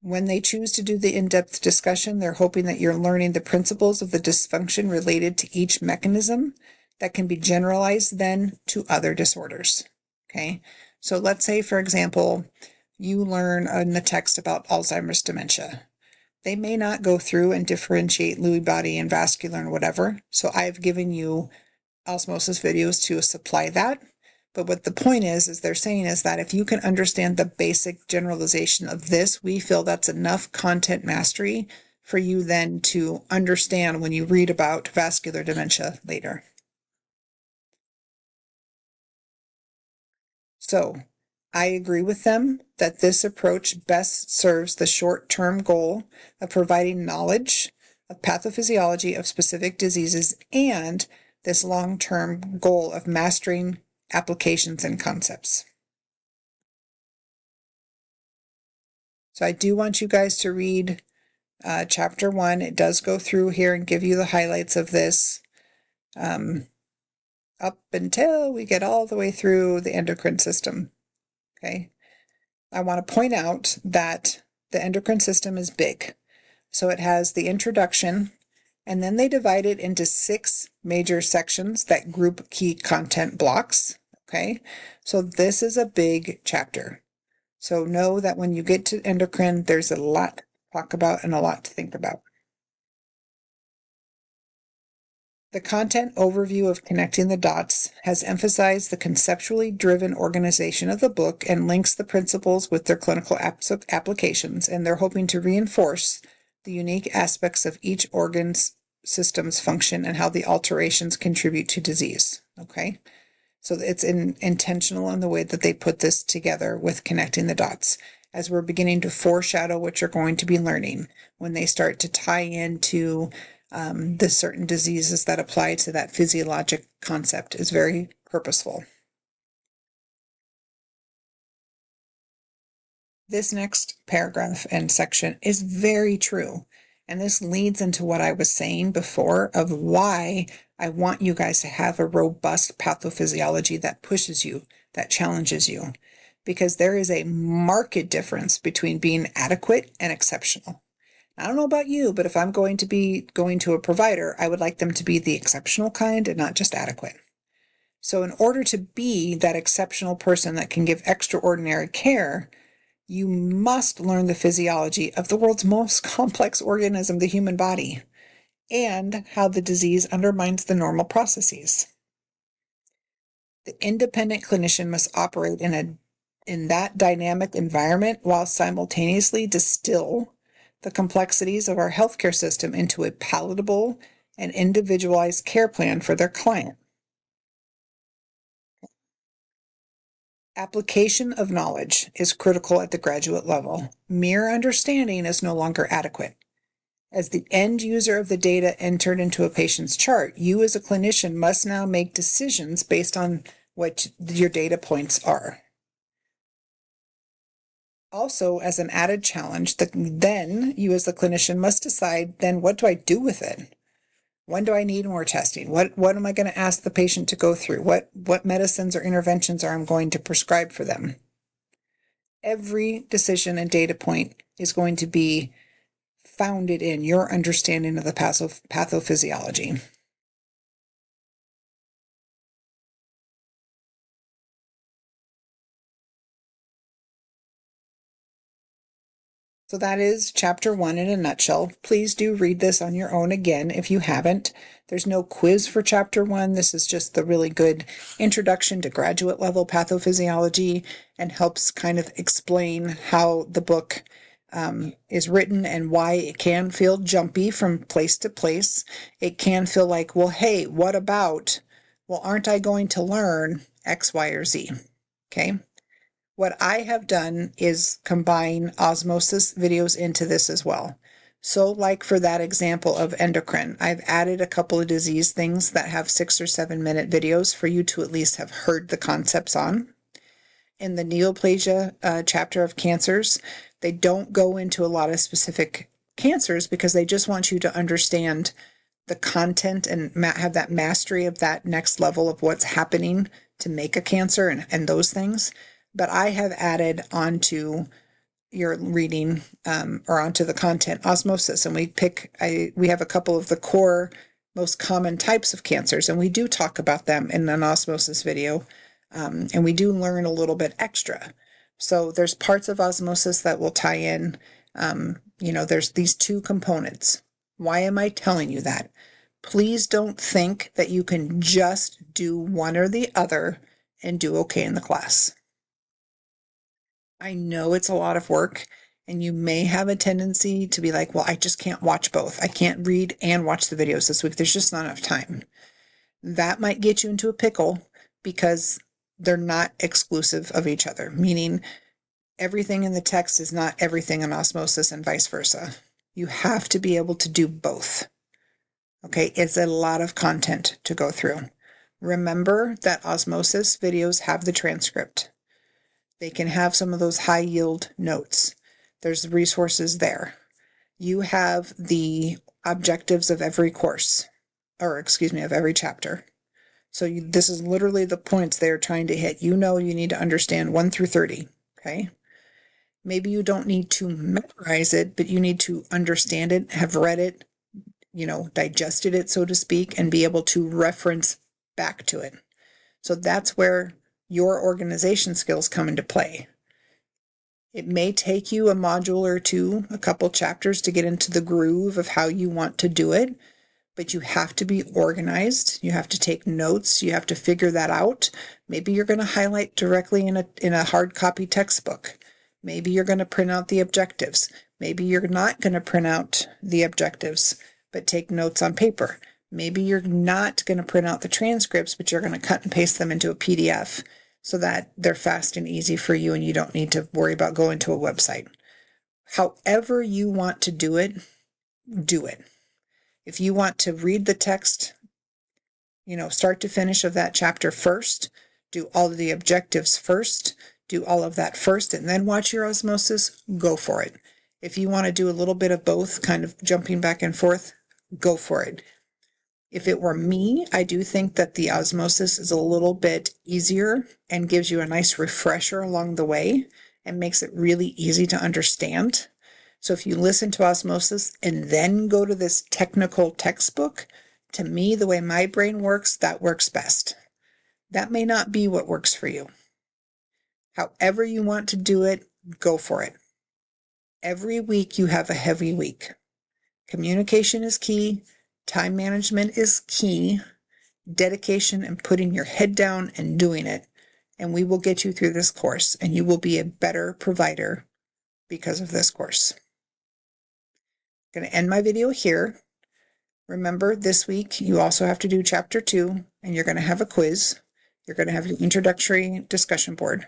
When they choose to do the in-depth discussion, they're hoping that you're learning the principles of the dysfunction related to each mechanism that can be generalized then to other disorders. Okay, so let's say, for example, you learn in the text about Alzheimer's dementia. They may not go through and differentiate Lewy body and vascular and whatever. So I've given you osmosis videos to supply that. But what the point is they're saying is that if you can understand the basic generalization of this, we feel that's enough content mastery for you then to understand when you read about vascular dementia later. So I agree with them that this approach best serves the short-term goal of providing knowledge of pathophysiology of specific diseases and this long-term goal of mastering applications and concepts. So I do want you guys to read chapter 1. It does go through here and give you the highlights of this up until we get all the way through the endocrine system. Okay. I want to point out that the endocrine system is big. So it has the introduction, and then they divide it into 6 major sections that group key content blocks. Okay. So this is a big chapter. So know that when you get to endocrine, there's a lot to talk about and a lot to think about. The content overview of Connecting the Dots has emphasized the conceptually driven organization of the book and links the principles with their clinical applications, and they're hoping to reinforce the unique aspects of each organ's system's function and how the alterations contribute to disease. Okay? So it's intentional in the way that they put this together with Connecting the Dots, as we're beginning to foreshadow what you're going to be learning when they start to tie into the certain diseases that apply to that physiologic concept is very purposeful. This next paragraph and section is very true. And this leads into what I was saying before of why I want you guys to have a robust pathophysiology that pushes you, that challenges you. Because there is a marked difference between being adequate and exceptional. I don't know about you, but if I'm going to be going to a provider, I would like them to be the exceptional kind and not just adequate. So in order to be that exceptional person that can give extraordinary care, you must learn the physiology of the world's most complex organism, the human body, and how the disease undermines the normal processes. The independent clinician must operate in that dynamic environment while simultaneously distill the complexities of our healthcare system into a palatable and individualized care plan for their client. Application of knowledge is critical at the graduate level. Mere understanding is no longer adequate. As the end user of the data entered into a patient's chart, you as a clinician must now make decisions based on what your data points are. Also, as an added challenge, then you as the clinician must decide, then what do I do with it? When do I need more testing? What am I going to ask the patient to go through? What medicines or interventions are I going to prescribe for them? Every decision and data point is going to be founded in your understanding of the pathophysiology. So that is chapter 1 in a nutshell. Please do read this on your own again if you haven't. There's no quiz for chapter 1. This is just the really good introduction to graduate level pathophysiology and helps kind of explain how the book is written and why it can feel jumpy from place to place. It can feel like, well, hey, what about? Well, aren't I going to learn X, Y, or Z? Okay. What I have done is combine osmosis videos into this as well. So like for that example of endocrine, I've added a couple of disease things that have 6 or 7 minute videos for you to at least have heard the concepts on. In the neoplasia chapter of cancers, they don't go into a lot of specific cancers because they just want you to understand the content and have that mastery of that next level of what's happening to make a cancer and those things. But I have added onto your reading or onto the content osmosis, and we have a couple of the core most common types of cancers, and we do talk about them in an osmosis video, and we do learn a little bit extra. So there's parts of osmosis that will tie in. There's these two components. Why am I telling you that? Please don't think that you can just do one or the other and do okay in the class. I know it's a lot of work, and you may have a tendency to be like, well, I just can't watch both. I can't read and watch the videos this week. There's just not enough time. That might get you into a pickle because they're not exclusive of each other, meaning everything in the text is not everything in osmosis and vice versa. You have to be able to do both. Okay, it's a lot of content to go through. Remember that osmosis videos have the transcript. They can have some of those high yield notes. There's resources there. You have the objectives of every course, of every chapter. So this is literally the points they're trying to hit. You need to understand 1 through 30, okay? Maybe you don't need to memorize it, but you need to understand it, have read it, digested it, so to speak, and be able to reference back to it. So that's where your organization skills come into play. It may take you a module or two, a couple chapters to get into the groove of how you want to do it, but you have to be organized. You have to take notes. You have to figure that out. Maybe you're going to highlight directly in a hard copy textbook. Maybe you're going to print out the objectives. Maybe you're not going to print out the objectives, but take notes on paper. Maybe you're not going to print out the transcripts, but you're going to cut and paste them into a PDF so that they're fast and easy for you and you don't need to worry about going to a website. However you want to do it, do it. If you want to read the text, start to finish of that chapter first, do all of the objectives first, do all of that first, and then watch your osmosis, go for it. If you want to do a little bit of both, kind of jumping back and forth, go for it. If it were me, I do think that the osmosis is a little bit easier and gives you a nice refresher along the way and makes it really easy to understand. So if you listen to osmosis and then go to this technical textbook, to me, the way my brain works, that works best. That may not be what works for you. However you want to do it, go for it. Every week you have a heavy week. Communication is key. Time management is key. Dedication and putting your head down and doing it. And we will get you through this course, and you will be a better provider because of this course. I'm going to end my video here. Remember, this week you also have to do chapter 2, and you're going to have a quiz. You're going to have your introductory discussion board.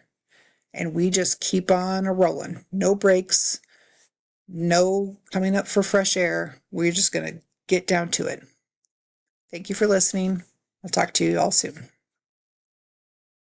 And we just keep on rolling. No breaks. No coming up for fresh air. We're just going to get down to it. Thank you for listening. I'll talk to you all soon.